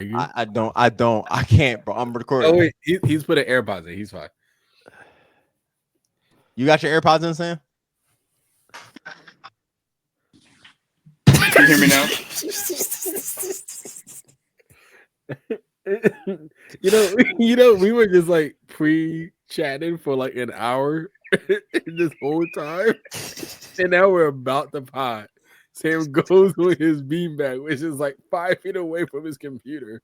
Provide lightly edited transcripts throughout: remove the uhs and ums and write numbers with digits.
I don't. I can't, bro. I'm recording. Oh wait, he's put an AirPods in. He's fine. You got your AirPods in, Sam? Can you hear me now? We were just like pre-chatting for like an hour this whole time, and now we're about to pod. Sam goes with his beanbag, which is like 5 feet away from his computer,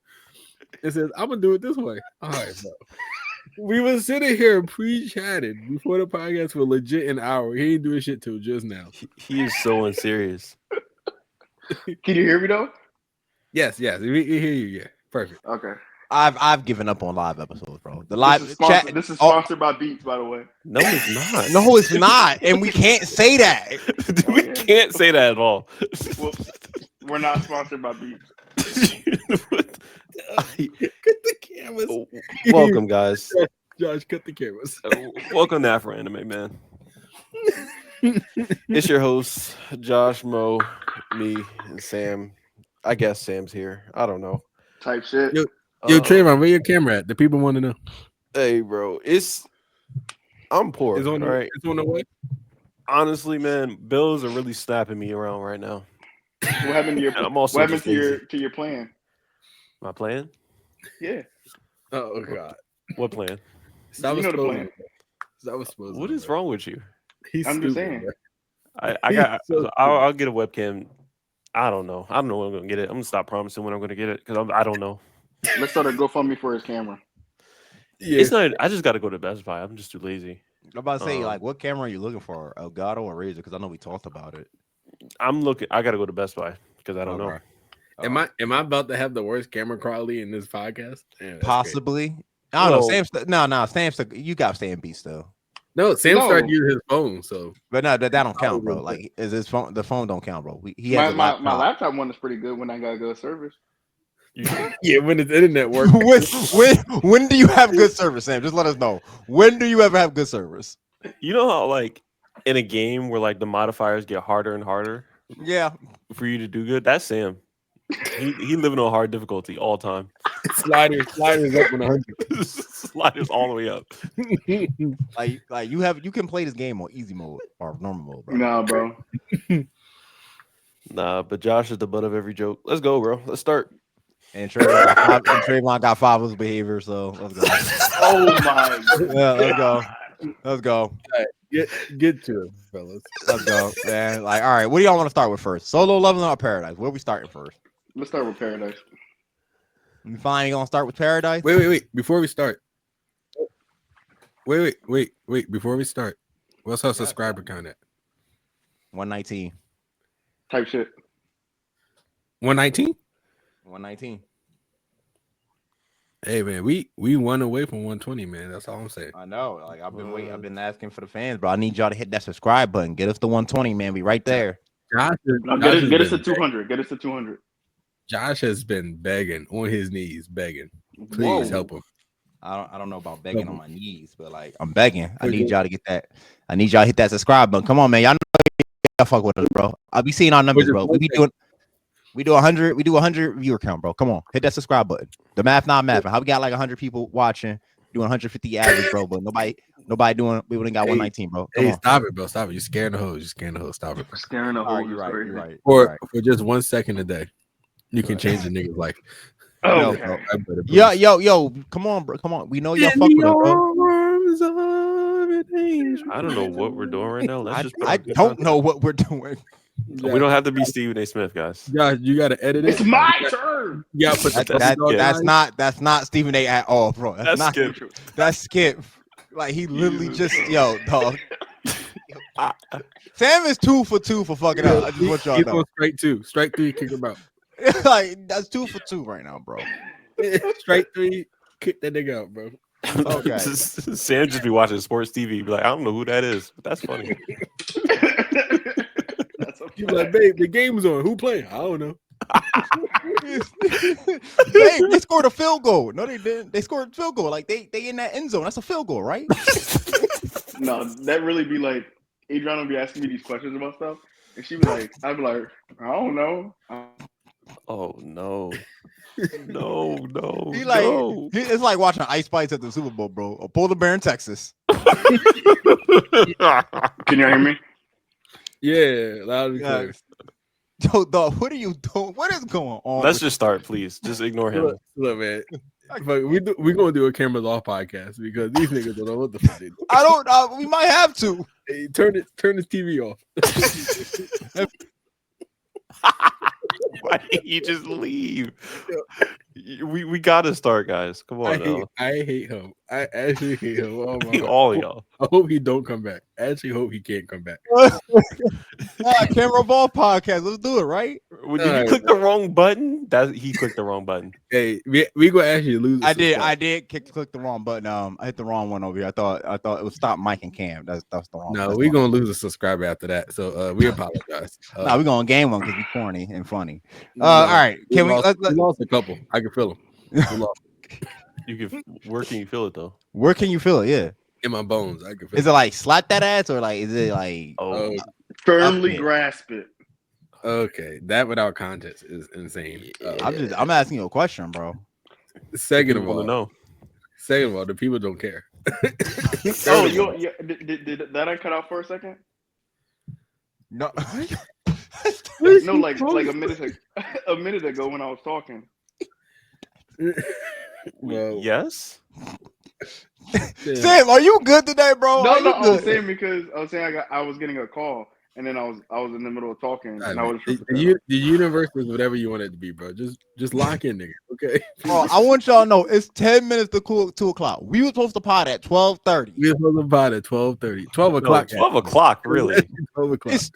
and says, "I'm gonna do it this way." All right, bro. We were sitting here pre-chatting before the podcast for legit an hour. He ain't doing shit till just now. He is so unserious. Can you hear me though? Yes, we hear you. Yeah, perfect. Okay. I've given up on live episodes, bro. The live This is sponsored by Beats, by the way. No, it's not. No, it's not, and we can't say that. We can't say that at all. Well, we're not sponsored by Beats. Cut the cameras. Welcome, guys. Josh, cut the cameras. Welcome to Afro Anime, man. It's your host, Josh, Mo, me, and Sam. I guess Sam's here. I don't know. Type shit. Yo, Trayvon, where your camera at? The people want to know. Hey, bro, I'm poor. It's on the, right? it's on the way. Honestly, man, bills are really slapping me around right now. What happened to your? What happened to your plan? My plan? Yeah. Oh God. What plan? You know the plan. That was supposed. What is wrong with you? I'm just saying. I'll get a webcam. I don't know when I'm gonna get it. I'm gonna stop promising when I'm gonna get it because I don't know. Let's start a GoFundMe for his camera. Yeah. It's not. I just got to go to Best Buy. I'm just too lazy. I'm about to say, like, what camera are you looking for? Elgato or Razer? Because I know we talked about it. I'm looking. I got to go to Best Buy because I don't know. Am I about to have the worst camera quality in this podcast? Yeah, possibly. Great. I don't know. Sam's. You got Sam B still. No, Sam started using his phone, so. But no, that don't count, bro. Like, is his phone? The phone don't count, bro. He has my laptop one is pretty good when I got good service. Yeah, when the internet works. when do you have good service, Sam? Just let us know. When do you ever have good service? You know how, like, in a game where like the modifiers get harder and harder. Yeah. For you to do good, that's Sam. He living on hard difficulty all time. Sliders up 100. Sliders all the way up. like you can play this game on easy mode or normal mode, bro. Nah, bro. Nah, but Josh is the butt of every joke. Let's go, bro. Let's start. And Trayvon got 5 of his behavior, so let's go. Oh my God. Yeah, let's go. All right, get to it, fellas. Let's go, man. Like, all right, what do y'all want to start with first? Solo Leveling or Paradise? Where we starting first? Let's start with Paradise. You finally gonna start with Paradise? Wait. Before we start. Wait. Before we start, what's our subscriber count at? 119. Type shit. 119? 119. Hey man, we 1 away from 120, man. That's all I'm saying. I know. Like I've been waiting. I've been asking for the fans, bro. I need y'all to hit that subscribe button. Get us to 120, man. We right there. Get us to 200. Get us to 200. Josh has been begging on his knees, begging. Please help him. I don't know about begging on my knees, but like I'm begging. I need y'all to get that. I need y'all to hit that subscribe button. Come on, man. Y'all know y'all fuck with us, bro. I'll be seeing our numbers, bro. We do 100 viewer count, bro. Come on, hit that subscribe button. The math not mathing. How we got like 100 people watching, doing 150 average, bro, but nobody doing. We only got 119, bro. Come on. Stop it, bro. Stop it. You're scaring the hoes. Stop it. Scaring the hoes. You're right. For just 1 second a day, you can change the nigga's life. Oh, yo, come on, bro. Come on. We know y'all fuck with us, bro. I don't know what we're doing right now. I don't know what we're doing. We don't have to be Stephen A. Smith, guys. Yeah, you gotta edit it. It's my turn. Yeah, that's not Stephen A. at all, bro. That's not Skip. That's Skip. Like he literally just dog. Sam is 2 for 2 for fucking up. I just want y'all to know. Strike 2, strike 3, kick him out. Like that's 2 for 2 right now, bro. Strike 3, kick that nigga out, bro. Okay. Sam just be watching sports TV. Be like, I don't know who that is, but that's funny. He's like, babe, the game's on. Who playing? I don't know. Babe, they scored a field goal. No, they didn't. They scored a field goal. Like they in that end zone. That's a field goal, right? No, that really be like Adriana would be asking me these questions about stuff, and she be like, I'd be like, I don't know. Oh no. No. It's like watching Ice Spice at the Super Bowl, bro. Or Polar Bear in Texas. Can you hear me? Yeah, loud and clear. Yo, dog, what are you doing? What is going on? Let's just start, please. Just ignore him. Look, man. We're gonna do a cameras off podcast because these niggas don't know what the fuck they do. I don't. We might have to. Hey, turn this TV off. Why didn't you just leave? We gotta start, guys. Come on, I hate him. I actually hate him. Oh my God. all of y'all. I hope he don't come back. I actually hope he can't come back. Camera ball podcast. Let's do it, right? Did you click the wrong button? He clicked the wrong button. Hey, we gonna actually lose. I did click the wrong button. I hit the wrong one over here. I thought it would stop Mike and Cam. That's the wrong. No, we're gonna lose a subscriber after that. So we apologize. We're gonna game one because we corny and funny. All right, can we lost a couple. I can feel them. Where can you feel it though? Where can you feel it? Yeah, in my bones. I can feel is it like slap that ass or like is it like firmly grasp it? Okay, that without context is insane. I'm asking you a question, bro. Second of all, the people don't care. Did I cut out for a second? No. No, like a minute ago when I was talking. Well, yes. Sam, are you good today, bro? No, I was saying because I was getting a call and then I was in the middle of talking and I was the universe is whatever you want it to be, bro. Just lock in, nigga. Okay. Bro, I want y'all to know it's 10 minutes to 2:00. We were supposed to pod at 12:30. We were supposed to pod at 12:30. 12 o'clock. 12 o'clock, really? 12 o'clock. It's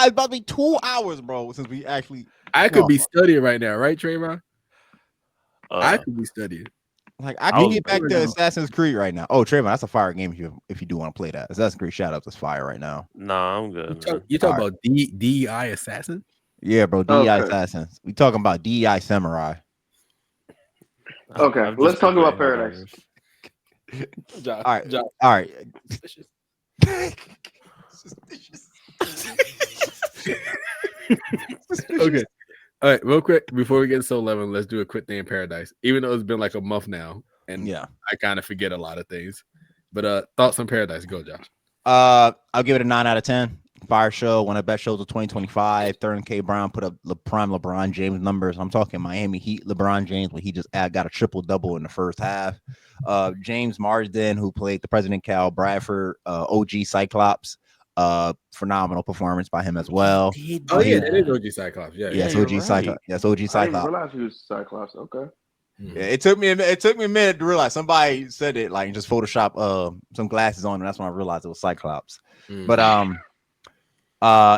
about to be 2 hours, bro. Since we actually, I could be studying right now, right, Trayvon? I could be studying. Like I can get back to Assassin's Creed right now. Oh, Trayvon, that's a fire game if you do want to play that. Assassin's Creed Shoutouts is fire right now. Nah, I'm good. You talking about DEI Assassin? Yeah, bro, DEI Assassins. We talking about DEI Samurai. Okay, let's talk about Paradise. All right. Okay. All right, real quick before we get to 11, let's do a quick thing in Paradise. Even though it's been like a month now, and I kind of forget a lot of things. But thoughts on Paradise? Go, Josh. I'll give it a 9 out of 10. Fire show, one of the best shows of 2025. Thurman K. Brown put up prime LeBron James numbers. I'm talking Miami Heat LeBron James, when he just got a triple-double in the first half. James Marsden, who played the President Cal Bradford, OG Cyclops. Phenomenal performance by him as well. Oh yeah, it is OG Cyclops. Yes, OG Cyclops. Yes, OG Cyclops. I didn't realize he was Cyclops. Okay. Yeah, it took me a minute to realize. Somebody said it like just Photoshop some glasses on, and that's when I realized it was Cyclops. But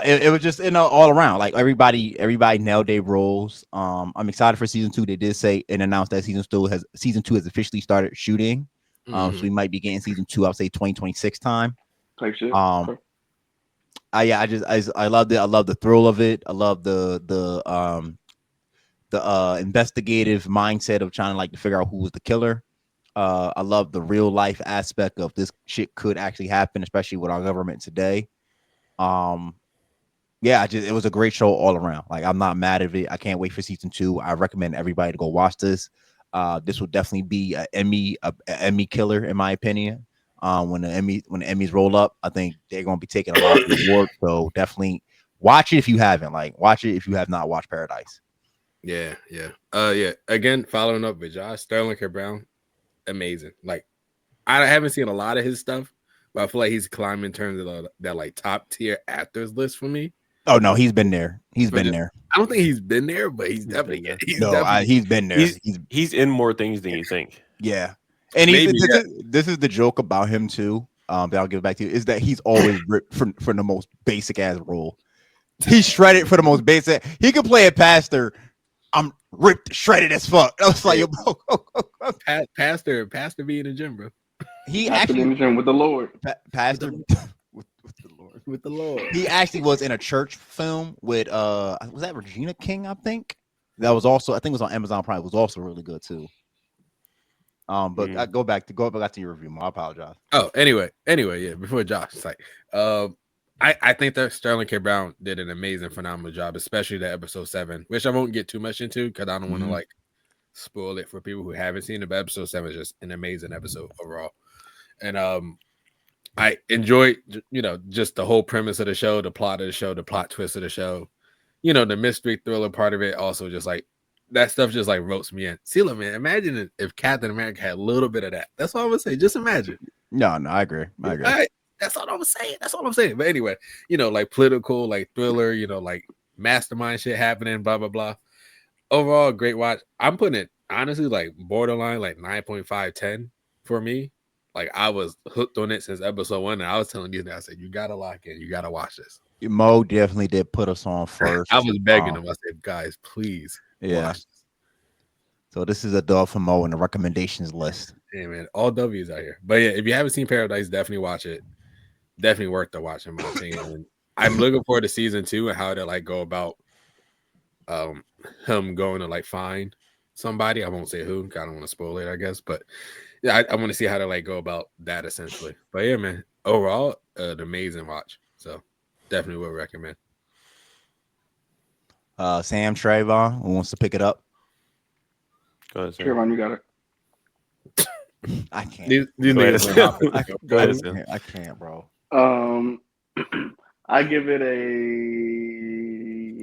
it was just all around, like everybody nailed their roles. I'm excited for season 2. They did say and announced that season 2 has officially started shooting. So we might be getting season 2. I'll say 2026 time. Type shit. I loved it. I love the thrill of it. I love the investigative mindset of trying to figure out who was the killer. I love the real life aspect of this shit could actually happen, especially with our government today. It was a great show all around. Like, I'm not mad at it. I can't wait for season 2. I recommend everybody to go watch this. This will definitely be an Emmy killer, in my opinion. When the Emmys roll up, I think they're gonna be taking a lot of reward. So definitely watch it if you haven't. Watch it if you have not watched Paradise. Yeah. Again, following up with Josh, Sterling K. Brown, amazing. Like, I haven't seen a lot of his stuff, but I feel like he's climbing in terms of that top tier actors list for me. Oh no, he's been there. He's been there. I don't think he's been there, but he's definitely. He's been there. He's in more things than you think. Yeah. And this is the joke about him too. That I'll give it back to you, is that he's always ripped for the most basic ass role. He's shredded for the most basic. He could play a pastor. I'm ripped, shredded as fuck. I was like, pastor be in the gym, bro. He actually in the gym with the Lord. Pastor with the Lord. He actually was in a church film with was that Regina King? I think that was also. I think it was on Amazon Prime. It was also really good too. But go back to your review. I apologize. Oh, anyway, yeah. Before Josh, it's like, I think that Sterling K. Brown did an amazing, phenomenal job, especially that episode 7, which I won't get too much into because I don't want to like spoil it for people who haven't seen it. But episode 7 is just an amazing episode overall, and I enjoyed just the whole premise of the show, the plot of the show, the plot twist of the show, the mystery thriller part of it. Also, just like that stuff, just like ropes me in. See, look, man, imagine if Captain America had a little bit of that. That's all I'm gonna say. Just imagine. No, I agree. That's all I'm saying. That's all I'm saying. But anyway, like political, like thriller, like mastermind shit happening, blah, blah, blah. Overall, great watch. I'm putting it honestly like borderline, like 9.5, 10 for me. Like I was hooked on it since episode 1. And I was telling you that I said, you gotta lock in, you gotta watch this. Mo definitely did put us on first. I was begging him. I said, guys, please watch this. So this is a dub for Mo in the recommendations list. Yeah, man, all W's out here. But yeah, if you haven't seen Paradise, definitely watch it. Definitely worth the watch in my opinion. And I'm looking forward to season 2 and how to like go about him going to like find somebody. I won't say who. I don't want to spoil it, I guess. But yeah, I want to see how to like go about that essentially. But yeah, man, overall, an amazing watch. So definitely would recommend. Sam Trayvon, who wants to pick it up? Go ahead, Sam. Trayvon, you got it. I can't. These niggas Go ahead. I can't, bro. I give it a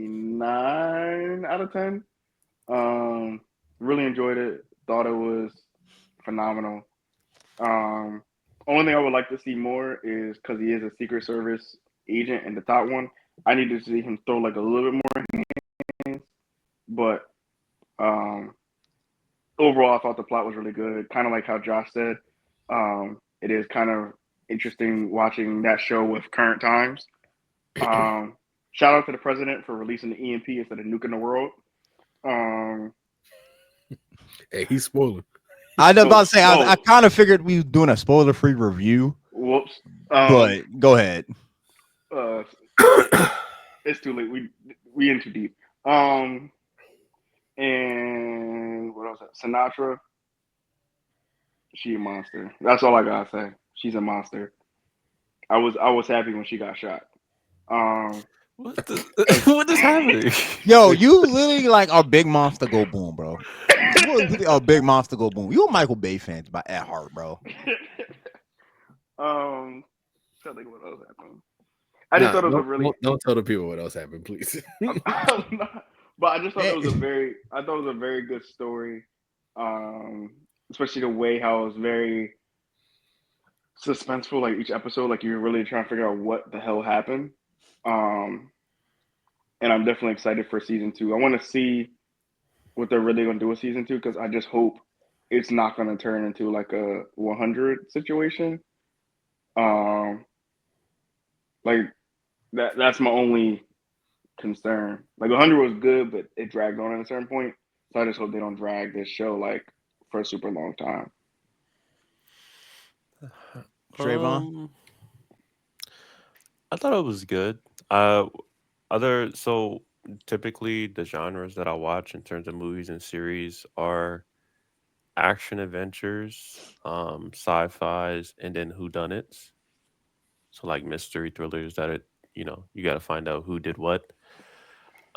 9 out of 10. Really enjoyed it. Thought it was phenomenal. Only thing I would like to see more is because he is a Secret Service agent in the top one. I need to see him throw like a little bit more hands. But overall, I thought the plot was really good. Kind of like how Josh said. It is kind of interesting watching that show with current times. Shout out to the president for releasing the EMP instead of nuking the world. Hey, he's spoiling. I was about to say, I kind of figured we were doing a spoiler-free review. Whoops. But go ahead. It's too late. We in too deep. And what else? Sinatra. She a monster. That's all I gotta say. She's a monster. I was happy when she got shot. What is happening? Yo, you literally like a big monster go boom, bro. You a big monster go boom. You a Michael Bay fan at heart, bro. Trying to think what else happened. I just thought it was a really. Don't tell the people what else happened, please. But I just thought it was a very good story. Especially the way how it was very suspenseful, like each episode, like you're really trying to figure out what the hell happened. And I'm definitely excited for season 2. I want to see what they're really going to do with season 2 because I just hope it's not going to turn into like a 100 situation. Like that's my only concern. Like 100 was good, but it dragged on at a certain point. So I just hope they don't drag this show like for a super long time. Trayvon? I thought it was good. So typically the genres that I watch in terms of movies and series are action adventures, sci-fis, and then whodunits. So like mystery thrillers that you got to find out who did what.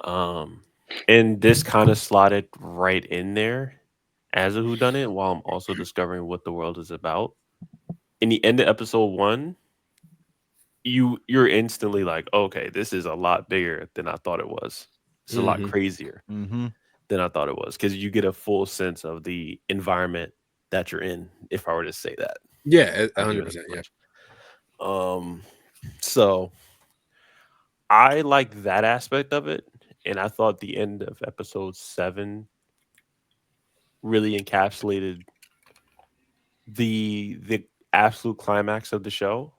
And this kind of slotted right in there as a whodunit while I'm also discovering what the world is about. In the end of episode 1, you're instantly like, okay, this is a lot bigger than I thought it was. It's a lot crazier than I thought it was because you get a full sense of the environment that you're in. If I were to say that, yeah, 100%. Yeah. So I like that aspect of it, and I thought the end of episode 7 really encapsulated the absolute climax of the show.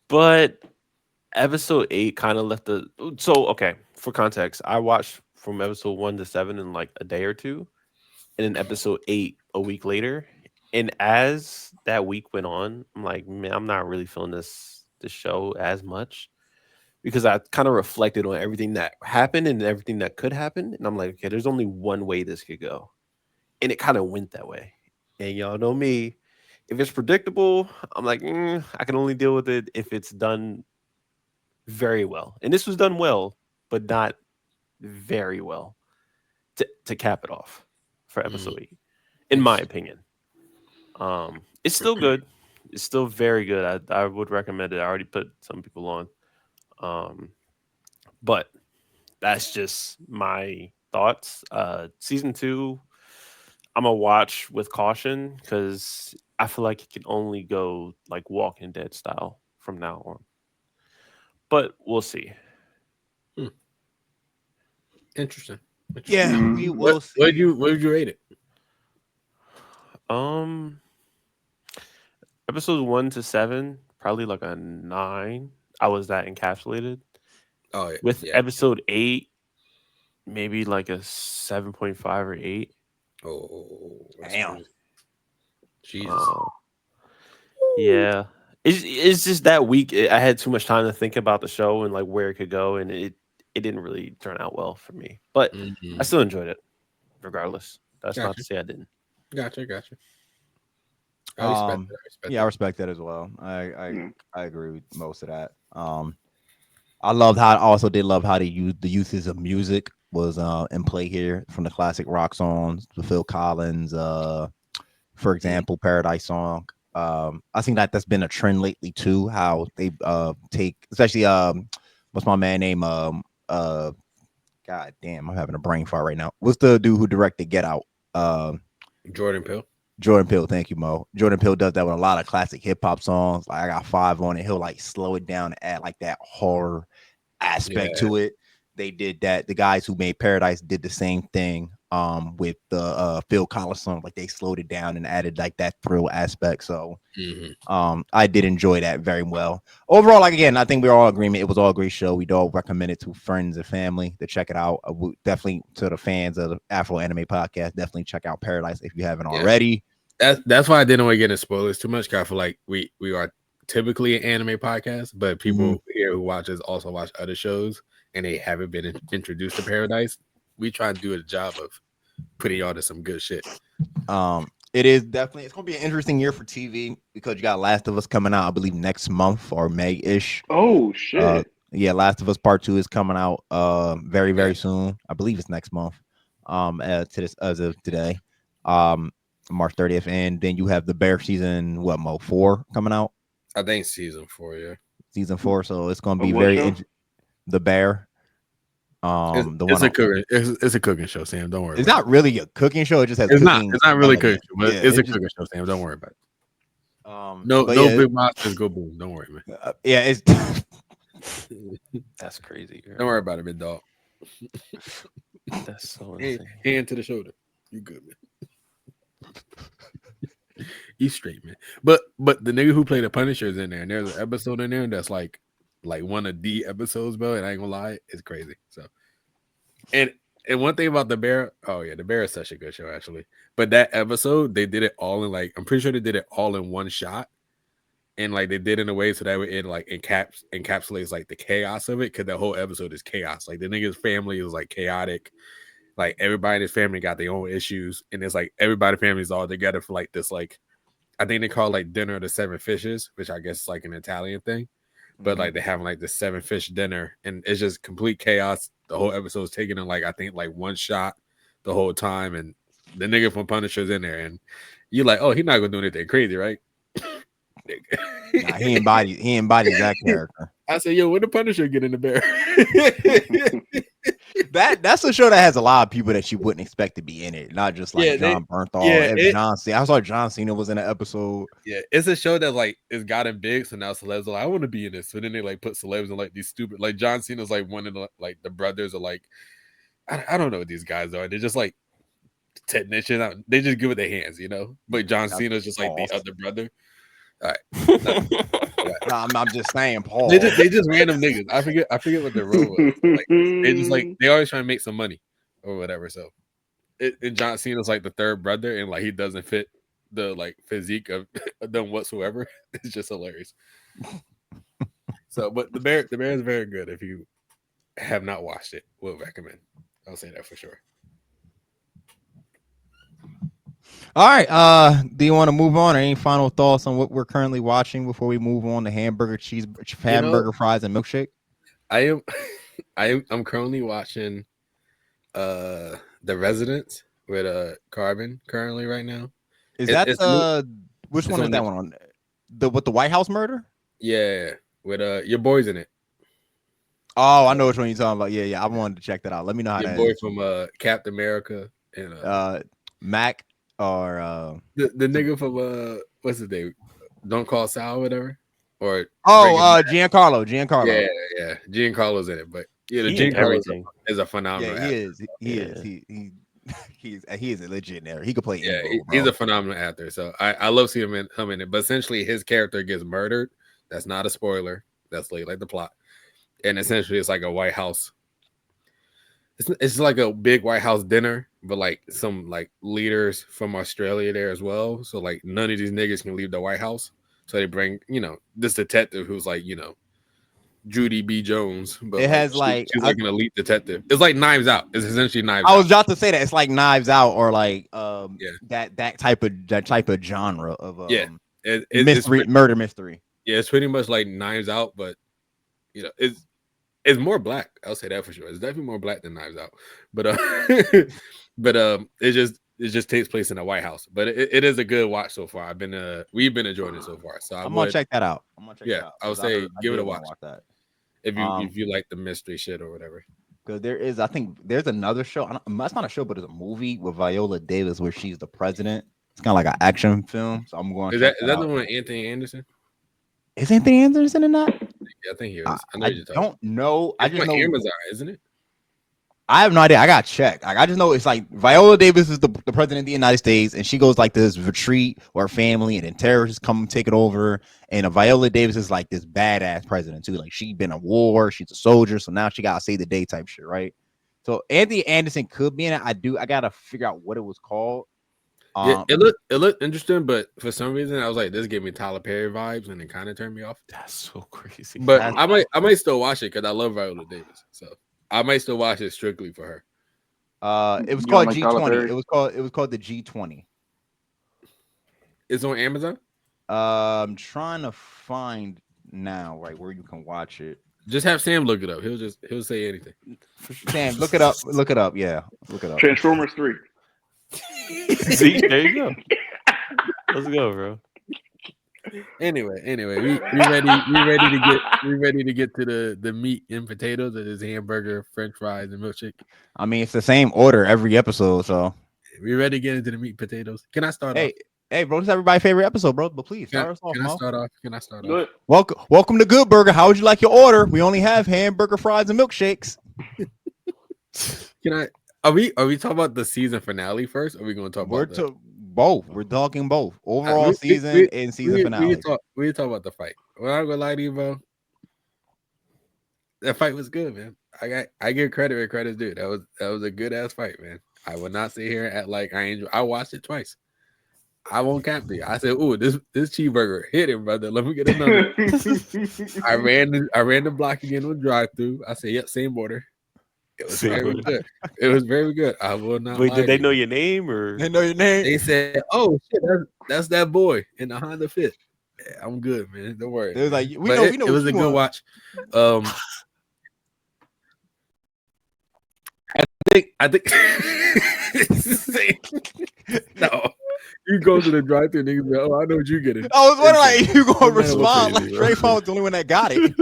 But episode 8 kind of left okay, for context, I watched from episode 1 to 7 in like a day or two, and then episode 8 a week later. And as that week went on, I'm like, man, I'm not really feeling this show as much because I kind of reflected on everything that happened and everything that could happen. And I'm like, okay, there's only one way this could go. And it kind of went that way. And y'all know me. If it's predictable, I'm like, I can only deal with it if it's done very well. And this was done well, but not very well to cap it off for episode 8, in my opinion. It's still good. It's still very good. I would recommend it. I already put some people on. But that's just my thoughts. Season 2, I'm gonna watch with caution because I feel like it can only go like Walking Dead style from now on. But we'll see. Interesting. Yeah, Mhm. we will see. What did you rate it? Episodes 1 to 7, probably like a 9. I was that encapsulated. Oh yeah. With Yeah. episode 8, maybe like a 7.5 or 8. Oh, that's Damn. crazy. Jesus. Yeah. It's just that week I had too much time to think about the show and like where it could go, and it didn't really turn out well for me. But I still enjoyed it regardless. That's not Gotcha. to say I didn't. Gotcha. I respect that. Yeah, I respect that as well. Yeah. I agree with most of that. I loved how also did love how they used the uses of music was in play here from the classic rock songs, the Phil Collins, for example, Paradise song. I think that's been a trend lately too. How they take, especially what's my man name? God damn, I'm having a brain fart right now. What's the dude who directed Get Out? Jordan Peele. Jordan Peele, thank you, Mo. Jordan Peele does that with a lot of classic hip hop songs. Like I got 5 on it. He'll like slow it down and add like that horror aspect to it. They did that. The guys who made Paradise did the same thing with the Phil Collins song. Like they slowed it down and added like that thrill aspect. So I did enjoy that very well. Overall, like again, I think we're all in agreement. It was all a great show. We'd all recommend it to friends and family to check it out. Definitely to the fans of the Afro Anime Podcast, definitely check out Paradise if you haven't already. That's why I didn't want to get into spoilers too much. Cause I feel like we are typically an anime podcast, but people here who watch us also watch other shows and they haven't been introduced to Paradise. We try to do a job of putting y'all to some good shit. It is definitely, it's gonna be an interesting year for TV because you got Last of Us coming out, I believe next month or May-ish. Oh shit. Yeah, Last of Us Part 2 is coming out very soon. I believe it's next month. As of today. March 30th. And then you have the Bear season, 4 coming out? I think season 4, yeah. Season 4. So it's gonna be What very show? The Bear. It's a cooking show, Sam. Don't worry. It's not really a cooking show. It just has cooking. It's not really cooking, but yeah, it's a cooking show, Sam. Don't worry about it. No big monsters go boom. Don't worry, man. Yeah, it's That's crazy. Don't worry about it, big dog. That's so insane. Hand to the shoulder. You good, man. You straight, man. But the nigga who played the Punisher is in there, and there's an episode in there that's like one of the episodes, bro. And I ain't gonna lie, it's crazy. So, and one thing about the Bear, the Bear is such a good show, actually. But that episode, they did it all in I'm pretty sure they did it all in one shot, and like they did it in a way so that it like encapsulates like the chaos of it, because the whole episode is chaos. Like the nigga's family is like chaotic. Like everybody in his family got their own issues, and it's like everybody's family's all together for like this I think they call it like dinner of the 7 fishes, which I guess is like an Italian thing. But like they're having like the 7 fish dinner, and it's just complete chaos. The whole episode is taken in I think one shot the whole time, and the nigga from Punisher's in there, and you're like, oh, he's not gonna do anything crazy, right? Nah, he embodies that character. I said, yo, when the Punisher get in the Bear? That's a show that has a lot of people that you wouldn't expect to be in it, not just like John Bernthal, John Cena. I saw John Cena was in an episode. Yeah, it's a show that it's gotten big, so now celebs are like, I want to be in this. So then they put celebs in these stupid, John Cena's one of the brothers are I don't know what these guys are. They're just technicians. They just give it their hands, But John Cena's just the other brother. All right. I'm just saying, Paul. They just random niggas. I forget what their role was. They just they always trying to make some money or whatever. So, and John Cena's the third brother, and he doesn't fit the physique of them whatsoever. It's just hilarious. So, but the Bear is very good. If you have not watched it, we'll recommend. I'll say that for sure. All right. Do you want to move on? Or any final thoughts on what we're currently watching before we move on to hamburger, fries, and milkshake? I am I'm currently watching The Residence with Carbon currently right now. Is It- that it's which it's one is on that Netflix. one on? With the White House murder? Yeah, with your boy's in it. Oh, I know which one you're talking about. Yeah. I wanted to check that out. Let me know how Your that boy is. from Captain America and Mac or the nigga from what's his name? Don't Call Sal, whatever. Or Giancarlo. yeah. Giancarlo's in it, but He in Giancarlo everything. is a phenomenal Yeah, he actor. is. He is. He is a legit narrator. He could play Yeah, any role, he's bro. a phenomenal actor. So I love seeing him in it. But essentially, his character gets murdered. That's not a spoiler. That's like the plot. And essentially, it's like a White House. It's like a big White House dinner, but like some like leaders from Australia there as well. So like none of these niggas can leave the White House. So they bring this detective who's like Judy B. Jones, but It like has like she's like an elite detective. It's like Knives Out. It's essentially Knives I Out. was about to say that it's like Knives Out or like Yeah. that type of genre of Yeah. mystery, murder mystery. Yeah, it's pretty much like Knives Out, but it's more black. I'll say that for sure. It's definitely more black than Knives Out, but it just takes place in the White House. But it is a good watch so far. We've been enjoying it so far. So I'm gonna check that out. I would say give it a watch that. if you like the mystery shit or whatever. Because I think there's another show. That's not a show, but it's a movie with Viola Davis where she's the president. It's kind of like an action film. So I'm going. Is that the one with Anthony Anderson? Is Anthony Anderson in that? Yeah, I think he is. I know I you're talking. don't know. I just know Amazon, isn't it? I have no idea. I got checked. Like, I just know it's like Viola Davis is the president of the United States, and she goes like this retreat with her family, and then terrorists come take it over. And Viola Davis is like this badass president too. Like she been in war, she's a soldier, so now she gotta save the day type shit, right? So Anthony Anderson could be in it. I gotta figure out what it was called. Yeah, it looked interesting, but for some reason I was like, this gave me Tyler Perry vibes, and it kind of turned me off. That's so crazy. But I might still watch it because I love Viola Davis, so I might still watch it strictly for her. It was called G20. It was called the G20. It's on Amazon. I'm trying to find now right where you can watch it. Just have Sam look it up. He'll say anything. Sam, look it up. Look it up. Yeah, look it up. Transformers 3. See, there you go. Let's go, bro. Anyway, we ready to get to the meat and potatoes of this hamburger, French fries, and milkshake. I mean, it's the same order every episode, so we ready to get into the meat and potatoes. Can I start off? Hey, bro, this is everybody's favorite episode, bro. But please start us off. Can I start off? Welcome to Good Burger. How would you like your order? We only have hamburger, fries, and milkshakes. Are we talking about the season finale first? Or are we going to talk about both? We're talking both overall season and season finale. We talk about the fight. Well, I'm gonna lie to you, bro. That fight was good, man. I give credit where credit's due. That was a good ass fight, man. I would not sit here and act like I watched it twice. I won't cap to you. I said, "Ooh, this cheeseburger hit him, brother. Let me get another." I ran the block again with drive-through. I said, "Yep, same order." It was very good. It was very good. I will not. Wait, did they know your name or? They know your name. They said, "Oh shit, that's that boy in the Honda Fit." Yeah, I'm good, man. Don't worry. It was like we know. It was a good watch. I think. No. You go to the drive-thru and niggas be like, oh, I know what you're getting. I was wondering, like, you gonna respond like Trayvon was the only one that got it.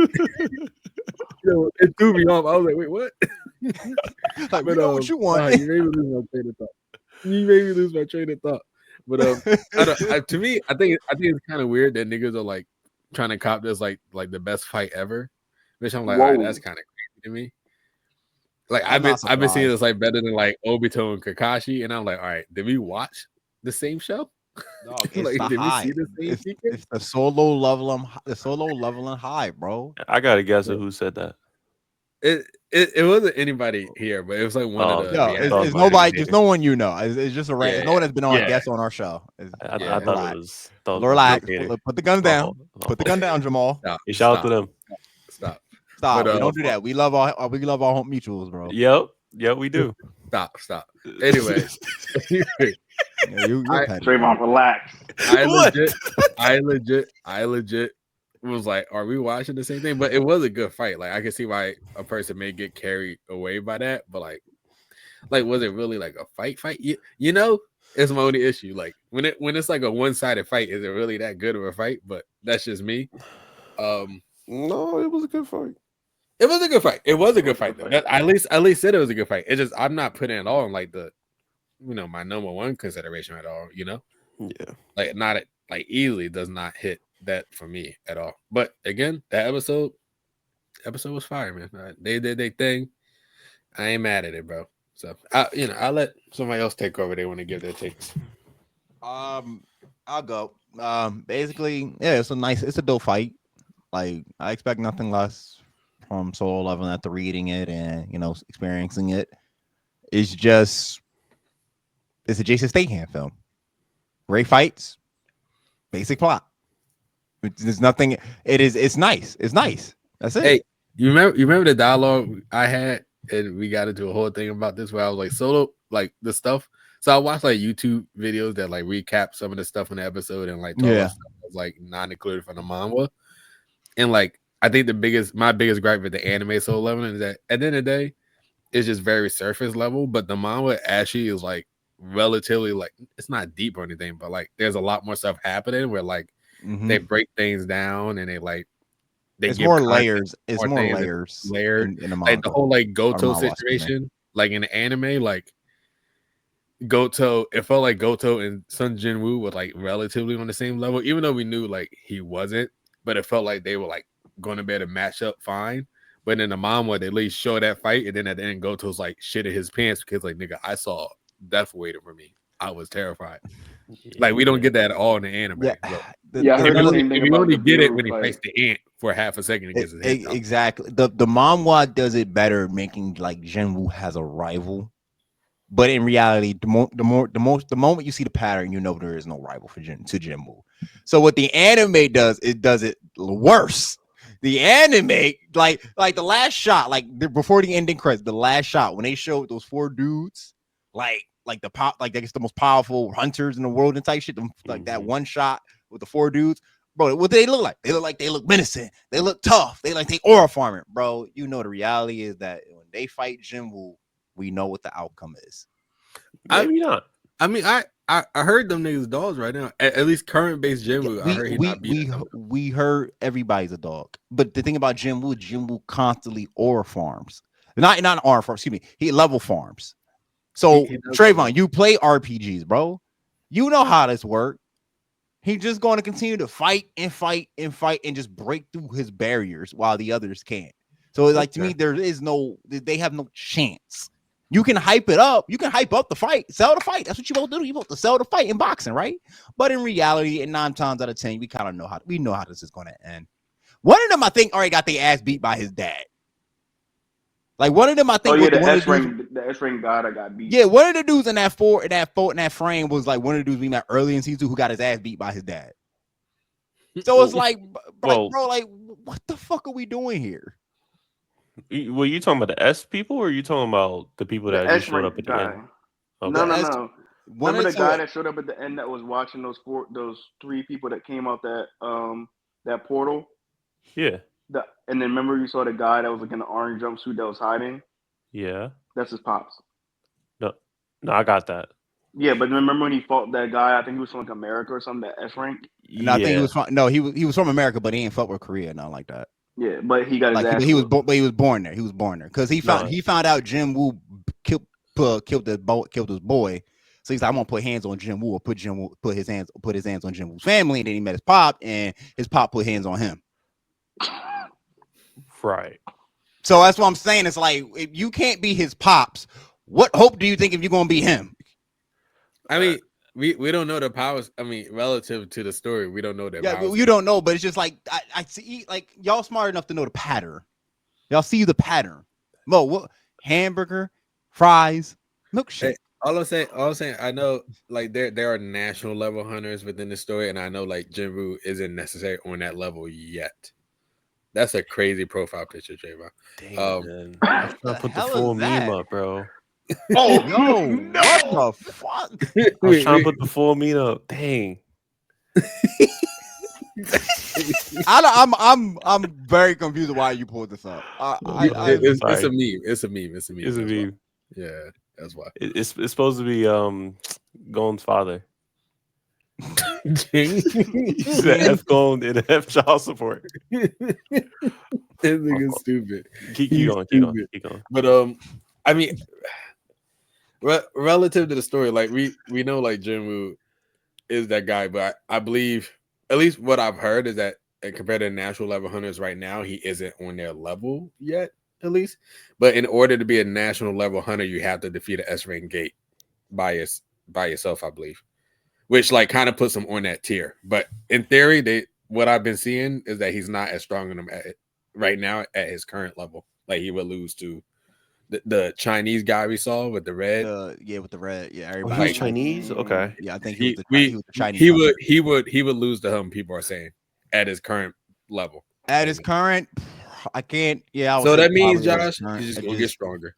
It threw me off. I was like, wait, what? Like, we know what you want. You made me lose my train of thought. But to me, I think it's kind of weird that niggas are like trying to cop this like the best fight ever. Which I'm like, all right, that's kind of crazy to me. Like I've been seeing this like better than like Obito and Kakashi, and I'm like, all right, did we watch the same show? No, it's like, the high. It's the solo leveling high, bro. I gotta guess who said that. It wasn't anybody here, but it was like one of the. It's nobody. There's no one you know. It's just a random. No one has been on a guest on our show. I thought it was. Relax. Put the gun down. Put the gun down, Jamal. Shout out to them. Stop. We don't do that. We love our home mutuals, bro. Yep, we do. Stop. Anyway, Yeah, you're petty. Draymond, relax. I What? legit was like, are we watching the same thing? But it was a good fight. Like I can see why a person may get carried away by that, but like was it really like a fight? You know, it's my only issue. Like when it's like a one-sided fight, is it really that good of a fight? But that's just me. No, it was a good fight. It was a good fight. It was a good fight though. At least said it was a good fight. It's just I'm not putting it all in like the, my number one consideration at all. Yeah. Like not like easily does not hit that for me at all. But again, that episode was fire, man. They did their thing. I ain't mad at it, bro. So I'll let somebody else take over. They want to give their takes. I'll go. Basically, yeah, it's a dope fight. Like I expect nothing less from Solo Leveling after reading it and experiencing it. It's a Jason Statham film. Great fights, basic plot. There's nothing. It's nice. It's nice. That's it. Hey, you remember the dialogue I had, and we got into a whole thing about this where I was like, Solo, like the stuff. So I watched like YouTube videos that like recap some of the stuff in the episode and like talk about stuff that was like not included from the manga. And like I think my biggest gripe with the anime Solo Leveling is that at the end of the day, it's just very surface level. But the manga actually is like relatively like it's not deep or anything, but like there's a lot more stuff happening where like they break things down and it's more layers. It's more layers layered in the manga. Like the whole like Goto situation, like in the anime, like Goto, it felt like Goto and Sun Jinwoo were like relatively on the same level, even though we knew like he wasn't, but it felt like they were like going to be able to match up fine. But in the manga, they at least show that fight, and then at the end, Goto's like shitting his pants because like nigga, I saw death waiting for me. I was terrified. Like we don't get that at all in the anime. Yeah, I heard the same thing. We only get it when he he fights the ant for half a second. Exactly. The manhwa does it better, making like Jinwoo has a rival. But in reality, the moment you see the pattern, there is no rival to Jinwoo. So what the anime does, it does it worse. The anime, like the last shot, before the ending credits, the last shot when they showed those 4 dudes, like the pop, like I guess the most powerful hunters in the world and type shit, like that one shot with the 4 dudes, bro. What do they look like? They look menacing. They look tough. They aura farming, bro. The reality is that when they fight Jinwoo, we know what the outcome is. Maybe not. I mean, I heard them niggas dogs right now. At least current base Jinwoo. I heard we heard everybody's a dog. But the thing about Jinwoo constantly aura farms. Not aura farms, excuse me. He level farms. So Trayvon, you play RPGs, bro. You know how this works. He's just going to continue to fight and fight and fight and just break through his barriers while the others can't. So it's to me, they have no chance. You can hype it up. You can hype up the fight, sell the fight. That's what you both do. You both to sell the fight in boxing, right? But in reality, 9 times out of 10, we kind of know how this is going to end. One of them, I think, already got their ass beat by his dad. Like one of them, I think. Oh yeah, the S-ring guy that got beat. Yeah, one of the dudes in that frame was like one of the dudes we met early in season 2 who got his ass beat by his dad. So it's like, bro, what the fuck are we doing here? Were you talking about the S people, or are you talking about the people that just showed up at the end? Okay. No. Remember the guy that showed up at the end that was watching those 3 people that came out that portal? Yeah. And then remember you saw the guy that was like in the orange jumpsuit that was hiding? Yeah. That's his pops. No, I got that. Yeah, but remember when he fought that guy? I think he was from like America or something. That S rank. No, I think he was from. No, he was from America, but he ain't fought with Korea, nothing like that. Yeah, but he got his ass. He was born there. He was born there because he found out Jinwoo killed his boy. So he's like, I'm gonna put hands on Jinwoo or put his hands on Jinwoo's family. And then he met his pop, and his pop put hands on him. Right. So that's what I'm saying. It's like if you can't be his pops, what hope do you think if you're gonna be him? I mean, we don't know the powers. I mean, relative to the story, we don't know that. Yeah, you don't know, but it's just like I see, like y'all smart enough to know the pattern. Y'all see the pattern. Mo, what hamburger, fries, milkshake. Hey, all I'm saying, I know like there are national level hunters within the story, and I know like Jinwoo isn't necessarily on that level yet. That's a crazy profile picture, Trayvon. Damn, I put the full meme up, bro. Oh Yo, no! what the fuck? I was trying to put the full meat up. Dang. I'm very confused why you pulled this up. It's a meme. It's a meme. It's a meme. It's a meme. Yeah, that's why. It's supposed to be Gon's father. He's He's an F Gon and F child support. This nigga's stupid. Keep He's going. stupid. Keep going. But I mean, relative to the story, like we know like Jinwoo is that guy, but I believe at least what I've heard is that compared to national level hunters right now, he isn't on their level yet, at least. But in order to be a national level hunter, you have to defeat an S rank gate by yourself, I believe. Which like kind of puts him on that tier. But in theory, what I've been seeing is that he's not as strong in him right now at his current level. Like he would lose to the Chinese guy we saw with the red. With the red. Yeah, everybody. everybody. He's Chinese. Okay. Yeah, I think he was the Chinese. He would lose to him. People are saying at his current level. At his current, I can't. Yeah. So that means Josh, he's just gonna get stronger.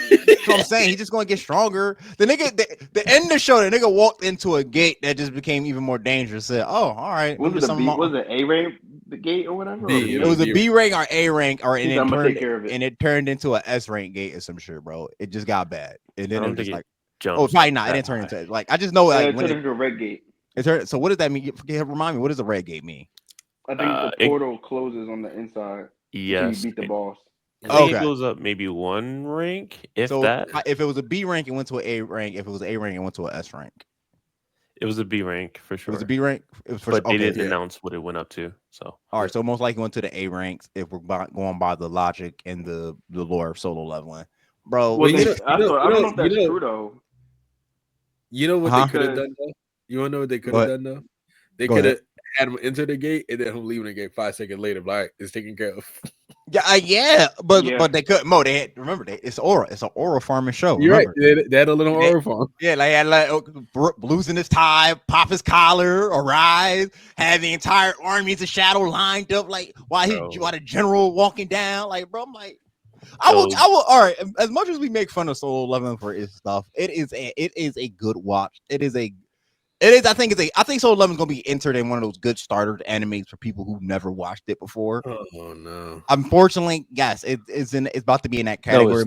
That's what I'm saying. He's just gonna get stronger. The nigga, the end of the show, the nigga walked into a gate that just became even more dangerous. Said, "Oh, all right." Was it A rank the gate or whatever? It was a B rank or A rank, and it turned into a S rank gate or some shit, bro. It just got bad, and then it was just like, jumped. oh, probably not. It didn't turn into like I just know like it when turned into a red gate. It turned. So what does that mean? Remind me. What does a red gate mean? I think the portal closes on the inside. Yes. You beat the boss. It goes up maybe one rank, if that. If it was a B rank, it went to an A rank. If it was an A rank, it went to an S rank. It was a B rank for sure. It was a B rank. It was but they didn't announce what it went up to. So all right, so most likely went to the A ranks if we're going by the logic and the lore of solo leveling, bro. Well, I don't know if that's true though. You know what they could have done though? You want to know what they could have done though? They could have had him enter the gate and then him leaving the gate 5 seconds later. Like it's taken care of. But they couldn't. Mo, they had, remember it's aura. It's an aura farming show. You're remember? Right. They had a little aura farm. Yeah, like had losing his tie, pop his collar, arise, had the entire armies of shadow lined up. Like while the general walking down. Like bro, I'm like. I will. All right. As much as we make fun of Solo Leveling for its stuff, it is a good watch. It is. I think Solo Leveling is gonna be entered in one of those good starter animes for people who never watched it before. Oh no! Unfortunately, yes, it's about to be in that category.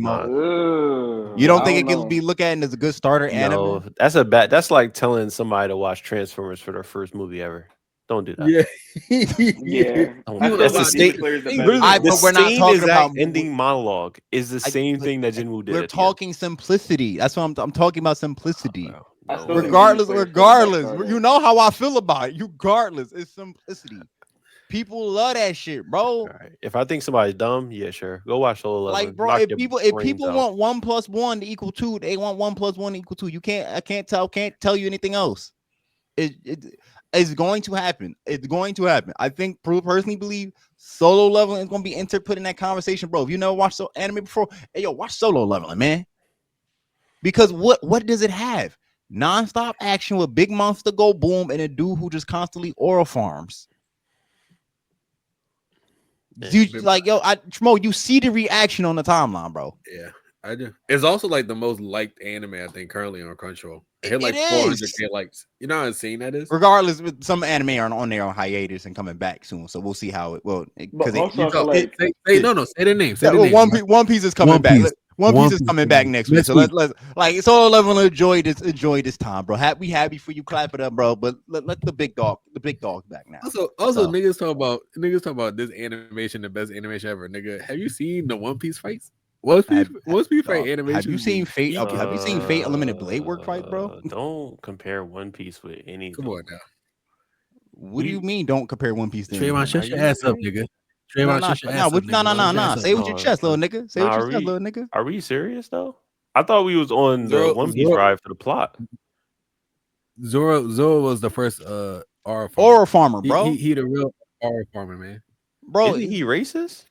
You don't think it can be looked at as a good starter anime? That's like telling somebody to watch Transformers for their first movie ever. Don't do that. Yeah. That's the state. But we're not talking about ending monologue. Is the same thing that Jinwoo did. We're talking simplicity. That's what I'm talking about. Simplicity. No. Regardless, you know how I feel about it. Regardless, it's simplicity. People love that shit, bro. Right. If I think somebody's dumb, yeah, sure. Go watch Solo Leveling. Like, bro, if people want 1 + 1 to equal 2, they want 1 + 1 to equal 2. I can't tell you anything else. It's going to happen. It's going to happen. I think personally believe Solo Leveling is going to be put in that conversation, bro. If you never watched anime before, hey, yo, watch Solo Leveling, man. Because what does it have? Non-stop action with big monster go boom and a dude who just constantly aura farms. You like you see the reaction on the timeline, bro. Yeah, I do. It's also like the most liked anime I think currently on Crunchyroll. It hit like 400K likes. You know how insane that is. Regardless, some anime are on there on hiatus and coming back soon, so we'll see how it will. Because say the name. One Piece is coming back. One Piece is coming back next week. So let's like Solo Leveling enjoy this time, bro. We happy for you. Clap it up, bro. But let the big dog back now. Also, niggas talk about this animation, the best animation ever. Nigga, have you seen the One Piece fights? One Piece fight animation. Have you seen Fate? Have you seen Fate Unlimited Blade work fight, bro? Don't compare One Piece with anything. Come on now. What do you mean? Don't compare One Piece to Trayvon, shut your ass up, nigga. No. Say with your chest, little nigga. Say with your chest, little nigga. Are we serious though? I thought we was on the One Piece ride for the plot. Zoro was the first aura farmer, bro. He the real aura farmer, man. Bro, isn't he racist?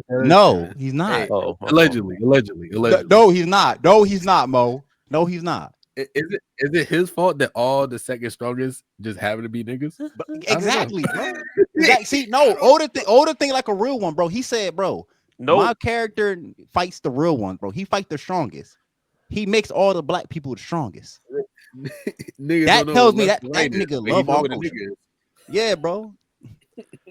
No, he's not. Hey, allegedly. No, he's not. No, he's not, Mo. No, he's not. Is it his fault that all the second strongest just happen to be niggas? Exactly, bro. See, no, Oda think like a real one, bro. He said, bro, my character fights the real one, bro. He fight the strongest. he makes all the black people the strongest. Niggas That don't know tells what me left that and that right is, nigga but he love know all what a culture. nigga is. Yeah, bro.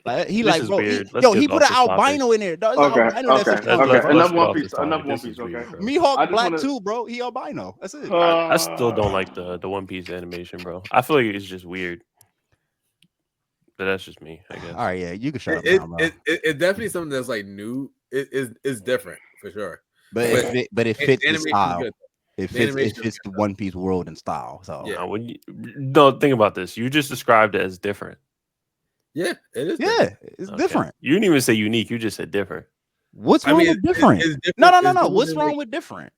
Like he This like, is bro, weird. Let's yo, get he put off an this topic. albino in there. There's an Okay, albino that's okay, the strongest, okay. bro. Enough Let's One get Piece. off this Enough One topic. This Piece. is Okay. weird, bro. Mihawk I just black want too, bro. He albino. That's it. I still don't like the One Piece animation, bro. I feel like it's just weird. But that's just me, I guess. All right, yeah, you can shut up now, bro. It's definitely something that's like new. It's different for sure. But it fits the animation's style. good. It The fits animation is the One Piece world and style. So Yeah. No, think about this. You just described it as different. Yeah, it is. yeah, different. it's Okay. different. You didn't even say unique. You just said different. What's I wrong mean, with different? it's different. No. It's different What's than, wrong like- with different?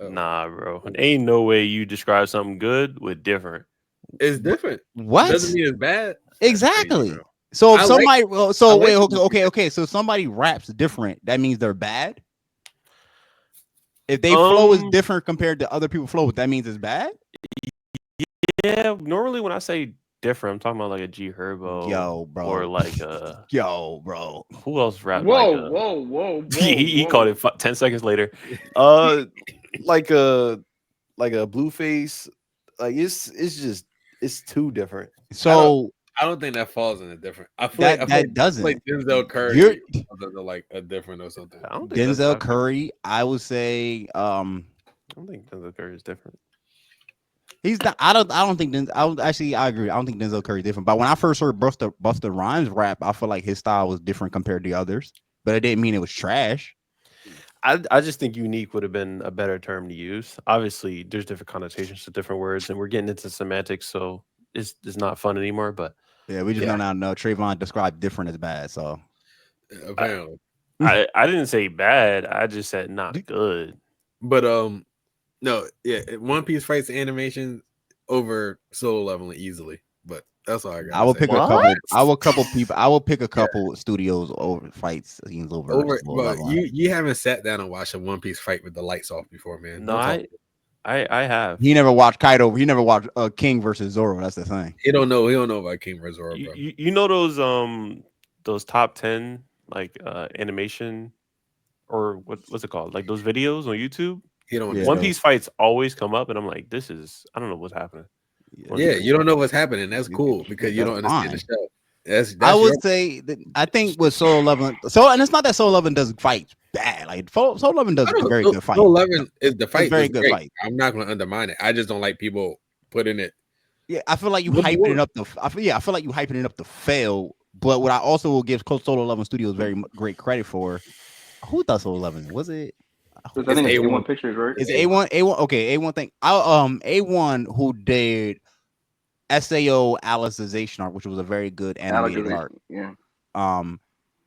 Oh. Nah, bro. Ain't no way you describe something good with different. It's different. What? Doesn't mean it's bad. Exactly. Crazy, bro. So if I somebody, so I like wait, the okay. So somebody raps different. That means they're bad. If they flow is different compared to other people's flow, that means it's bad. Yeah, normally when I say different, I'm talking about like a G Herbo, Yo, bro, or like a bro. who else rapped Whoa, like a, whoa. he called it 10 seconds later. Like a Blueface. Like it's too different. So I don't think that falls in a different. I feel that like that doesn't. like Denzel Curry. You're- Like a different or something. I don't think Denzel Curry, I would say, I don't think Denzel Curry is different. he's not. I don't think. I agree. I don't think Denzel Curry is different. But when I first heard Busta Rhymes rap, I feel like his style was different compared to others. But it didn't mean it was trash. I just think unique would have been a better term to use. Obviously, there's different connotations to different words, and we're getting into semantics, so it's not fun anymore. But Yeah, we just know now. No, Trayvon described different as bad. So Apparently, I didn't say bad. I just said not good. but no, yeah. One Piece fights animation over Solo Leveling easily. But that's all I got. I will pick What? a couple. I will pick a couple studios over fights scenes over. But you haven't sat down and watched a One Piece fight with the lights off before, man. No, I have. He never watched Kaido. He never watched King versus Zoro. That's the thing. He don't know about King versus Zoro, bro. You know those top 10 like animation or what's it called? Like those videos on YouTube? He don't. Yeah. One Piece fights always come up, and I'm like, I don't know what's happening. Yeah, you don't know what's happening. That's cool because you don't understand the show. That's I would say that I think with Solo Leveling, and it's not that Solo Leveling does fights bad. Like Solo Leveling does a very good fight. Solo Leveling is the fight. Very good fight. I'm not going to undermine it. I just don't like people putting it. Yeah, I feel like you hyping it up. I feel like you hyping it up to fail. But what I also will give Solo Leveling Studios very great credit for. Who thought Solo Leveling? Was it? I think it's A1 Pictures, right? Is A1? A1? Okay, A1 thing. A1 who did SAO Alicization art, which was a very good animated art. Yeah.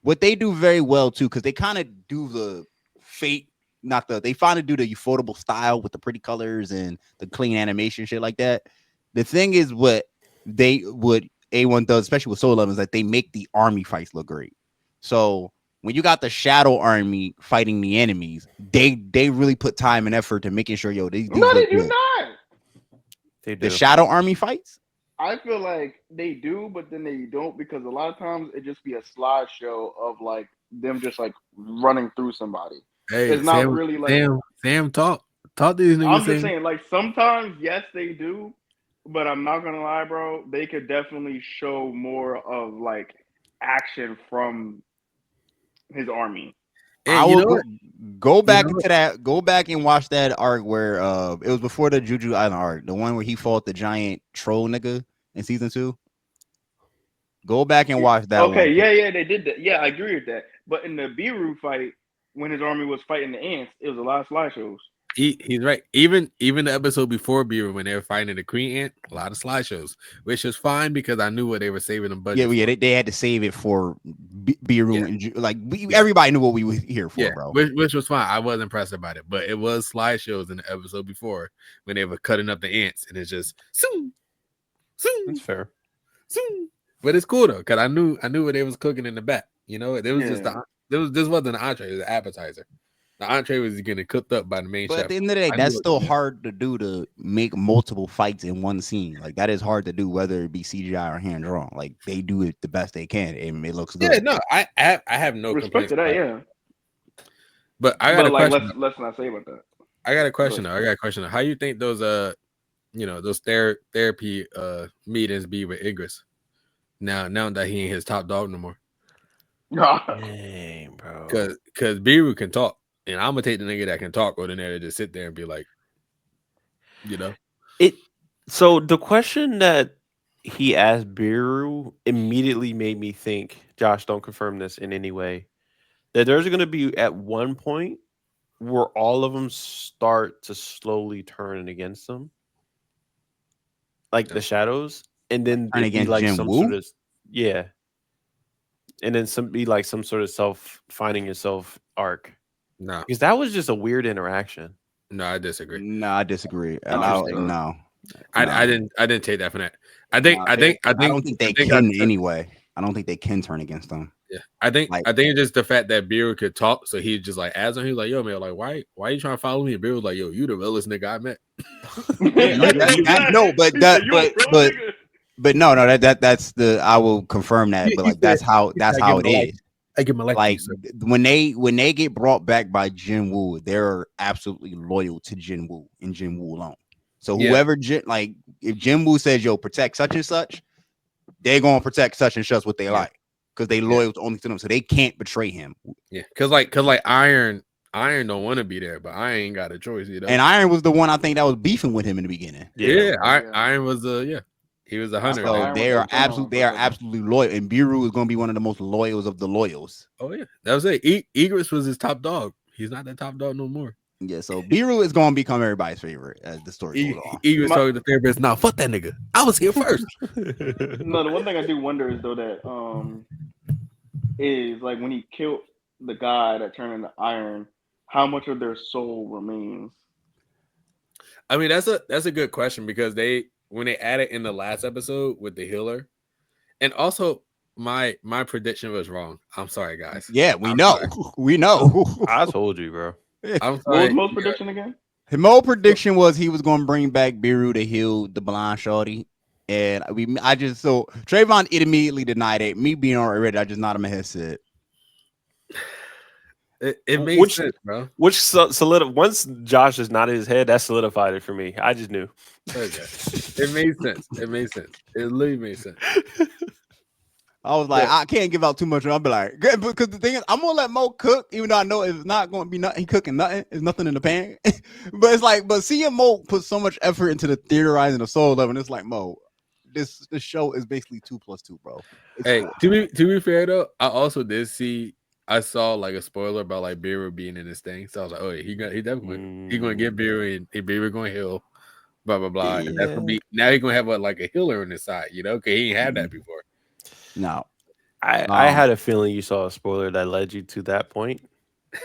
What they do very well too, because they kind of do the fate, they finally do the ufotable style with the pretty colors and the clean animation shit like that. The thing is what A1 does, especially with Solo Leveling, is that they make the army fights look great. So when you got the Shadow Army fighting the enemies, they really put time and effort to making sure these No, they do good. not. They do. The Shadow Army fights. I feel like they do, but then they don't, because a lot of times it just be a slideshow of like them just like running through somebody. Hey, it's not really like Sam talk to these niggas. I'm just saying, like sometimes yes they do, but I'm not gonna lie, bro. They could definitely show more of like action from his army. I will go back to that. Go back and watch that arc where it was before the Juju Island arc, the one where he fought the giant troll nigga in season 2. Go back and watch that. Okay, yeah, they did that. Yeah, I agree with that. But in the Biru fight, when his army was fighting the ants, it was a lot of slideshows. He's right. Even the episode before Biru, when they were fighting the Kree ant, a lot of slideshows, which was fine because I knew what they were saving them budget. Yeah, they had to save it for Biru and everybody knew what we were here for, bro. Which was fine. I wasn't impressed about it, but it was slideshows in the episode before when they were cutting up the ants, and it's just soon. That's fair. Soon. But it's cool though, because I knew what they was cooking in the back. You know, there was just this wasn't an entree, it was an appetizer. The entree was getting cooked up by the main chef. But at the end of the day, that's still hard to do, to make multiple fights in one scene. Like that is hard to do, whether it be CGI or hand drawn. Like they do it the best they can, and it looks good. Yeah, no, I have no respect to that. Yeah, but I got a question. Let's not say about that. I got a question. How you think those those therapy meetings be with Idris? Now that he ain't his top dog no more. Dang, bro. Cause Biru can talk, and I'm gonna take the nigga that can talk or the nigga that just sit there and be like, it. So the question that he asked Biru immediately made me think. Josh, don't confirm this in any way. That there's going to be at one point where all of them start to slowly turn against them, like the shadows, and then Turn it'd be against like Jin some Woo? sort of and then be like some sort of self finding yourself arc. nah, Because that was just a weird interaction. no, I disagree. No, I disagree. Interesting. No. I didn't take that from that. I don't think they think can anyway. I don't think they can turn against them. Yeah, I think Like- it's just the fact that Biru could talk, so he just like as him, he was like, "Yo, man, like why you trying to follow me?" And Biru was like, "Yo, you the realest nigga I met." But no, that's the I will confirm that. But like that's how it is. I give my life Like to you, when they get brought back by Jin Woo, they're absolutely loyal to Jin Woo and Jin Woo alone. So whoever if Jin Woo says, "Yo, protect such and such," they're gonna protect such and such what they like because they loyal only to them, so they can't betray him. Yeah, cause like Iron don't want to be there, but I ain't got a choice, you know. And Iron was the one I think that was beefing with him in the beginning. Iron was he was a hunter. So they are absolutely loyal, and Biru is gonna be one of the most loyals of the loyals. Oh yeah, that was it. Idris was his top dog. He's not that top dog no more. Yeah, so Biru is gonna become everybody's favorite as the story goes on. Idris talking to the therapist. Nah, fuck that nigga. I was here first. No, the one thing I do wonder is though that is like when he killed the guy that turned into Iron, how much of their soul remains? I mean, that's a good question because when they added in the last episode with the healer, and also my prediction was wrong. I'm sorry, guys. Yeah, we know. We know. I told you, bro. I'm sorry. What was Mo's prediction again? His whole prediction was he was going to bring back Biru to heal the blind shorty. And Trayvon immediately denied it. Me being already, I just nodded my head said. It makes sense, bro. Which once Josh is not in his head, that solidified it for me. I just knew. Okay. It made sense. It literally made sense. I was like, I can't give out too much. I'll be like, because the thing is, I'm gonna let Mo cook, even though I know it's not gonna be nothing. He cooking nothing. There's nothing in the pan. But it's like, seeing Mo put so much effort into the theorizing of soul level, and it's like, Mo, this show is basically 2 + 2, bro. Hey, to be fair though, I saw like a spoiler about like Biru being in this thing, so I was like, oh yeah, he definitely he gonna get Biru and Biru gonna heal, blah blah blah. And that's gonna be now he's gonna have a healer on his side, you know, because he ain't had that before. No, I had a feeling you saw a spoiler that led you to that point.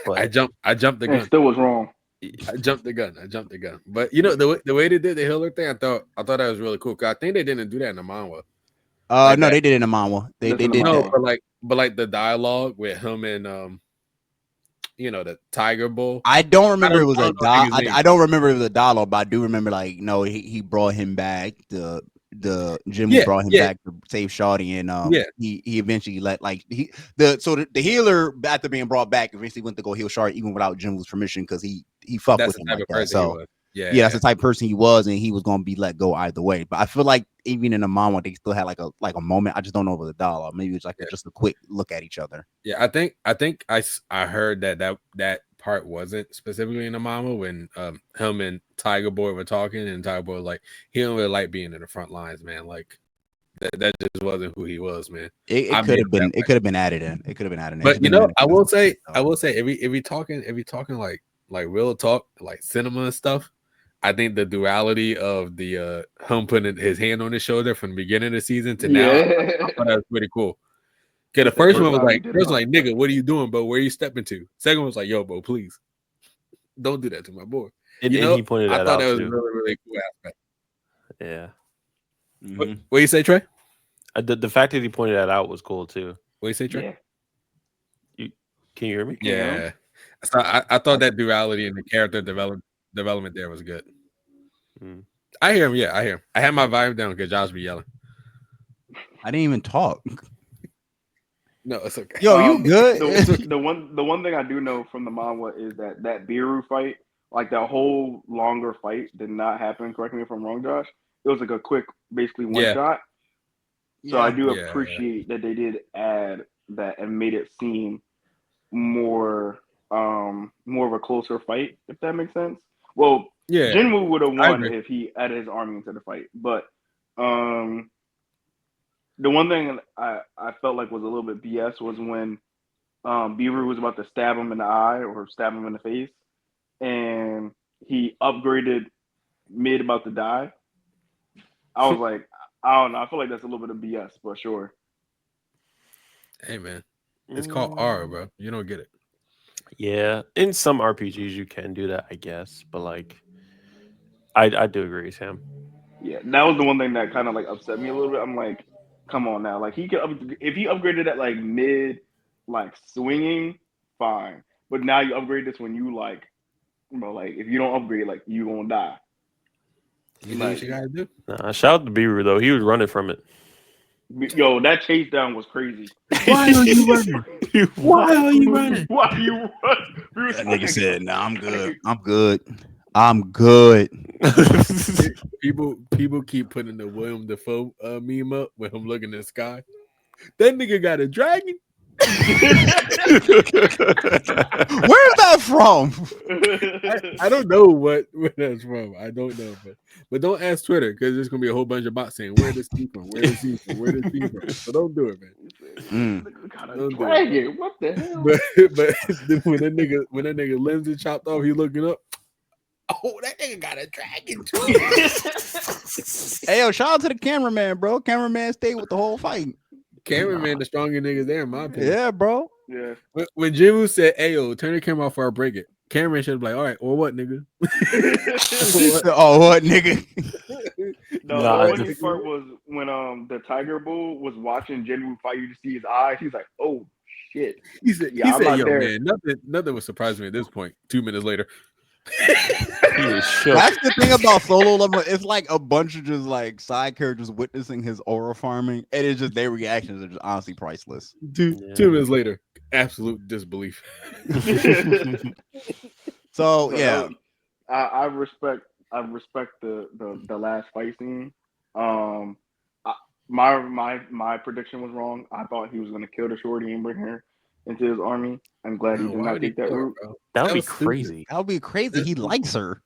But I jumped the gun. Still was wrong. I jumped the gun. But you know the way they did the healer thing, I thought that was really cool. Cause I think they didn't do that in the manga. No, they did it in the manga. They did no, that. but like the dialogue with him and the tiger bull. I don't remember it was a I don't remember it was a dialogue, but I do remember he brought him back. The Jim brought him back to save Shawty, and he eventually let the healer after being brought back eventually went to go heal Shawty even without Jim's permission because he fucked with him like that. So that's the type of person he was, and he was gonna be let go either way. But I feel like even in the manga they still had like a moment. I just don't know if it was a dialogue. Maybe it's just a quick look at each other. Yeah, I think I heard that part wasn't specifically in the manga when him and Tiger Boy were talking, and Tiger Boy was like he don't really like being in the front lines, man. Like that just wasn't who he was, man. It could have been added in. It could have been added in. But I will say if we talking like real talk, like cinema and stuff, I think the duality of the him putting his hand on his shoulder from the beginning of the season to now, I thought that was pretty cool. Okay, the first one was like, nigga, what are you doing, bro? Where are you stepping to? Second one was like, yo, bro, please don't do that to my boy. And he pointed that out. I thought that was a really, really cool aspect. Yeah. Mm-hmm. What you say, Trey? The fact that he pointed that out was cool too. What you say, Trey? Yeah. Can you hear me? Yeah. So I thought that duality and the character development there was good. I hear him. Yeah, I hear him. I had my vibe down because Josh be yelling. I didn't even talk. No, it's okay. Yo, you good? The one thing I do know from the manga is that Biru fight like that whole longer fight did not happen. Correct me if I'm wrong, Josh. It was like a quick, basically one shot. So I do appreciate that they did add that and made it seem more of a closer fight, if that makes sense. Well, Jinwoo would have won if he added his army into the fight, but the one thing I felt like was a little bit BS was when Beaver was about to stab him in the eye or stab him in the face, and he upgraded mid about to die. I was like, I don't know. I feel like that's a little bit of BS for sure. Hey man, it's called R, bro. You don't get it. Yeah, in some RPGs you can do that, I guess, but like, I do agree, Sam. Yeah, that was the one thing that kind of like upset me a little bit. I'm like, come on now, like he could if he upgraded at like mid, like swinging, fine. But now you upgrade this when you like, bro, like if you don't upgrade, like you gonna die. You know what you gotta do. Nah, shout out to Beaver though. He was running from it. Yo, that chase down was crazy. Why are you running? Why are you running? Why are you running? That nigga said, "Nah, I'm good. I'm good. I'm good." People keep putting the William Dafoe meme up with him looking in the sky. That nigga got a dragon. Where's that from? I don't know where that's from. I don't know, but don't ask Twitter because there's gonna be a whole bunch of bots saying where this he from, where this he from, where this he from. So don't do it, man. Dragon, what the hell? But when that nigga limbs are chopped off, he looking up. Oh, that nigga got a dragon too. Hey, yo, shout out to the cameraman, bro. Cameraman stayed with the whole fight. Cameraman, the strongest niggas there, in my opinion. Yeah, bro. Yeah. When Jinwoo said, "Hey, yo, turn the camera off or I'll break it," cameraman should be like, "All right, or what, nigga?" Oh, what, nigga? The funny part was when the Tiger Bull was watching Jinwoo fight. You to see his eyes. He's like, "Oh shit." He said, "Yo, man, nothing would surprise me at this point." 2 minutes later. That's the thing about Solo Level. It's like a bunch of just like side characters witnessing his aura farming, and it's just their reactions are just honestly priceless. 2 minutes later, absolute disbelief. So yeah, I respect the last fight scene. My prediction was wrong. I thought he was gonna kill the shorty and bring her into his army. I'm glad he did not take that route. That would be crazy. That would be crazy. He likes her.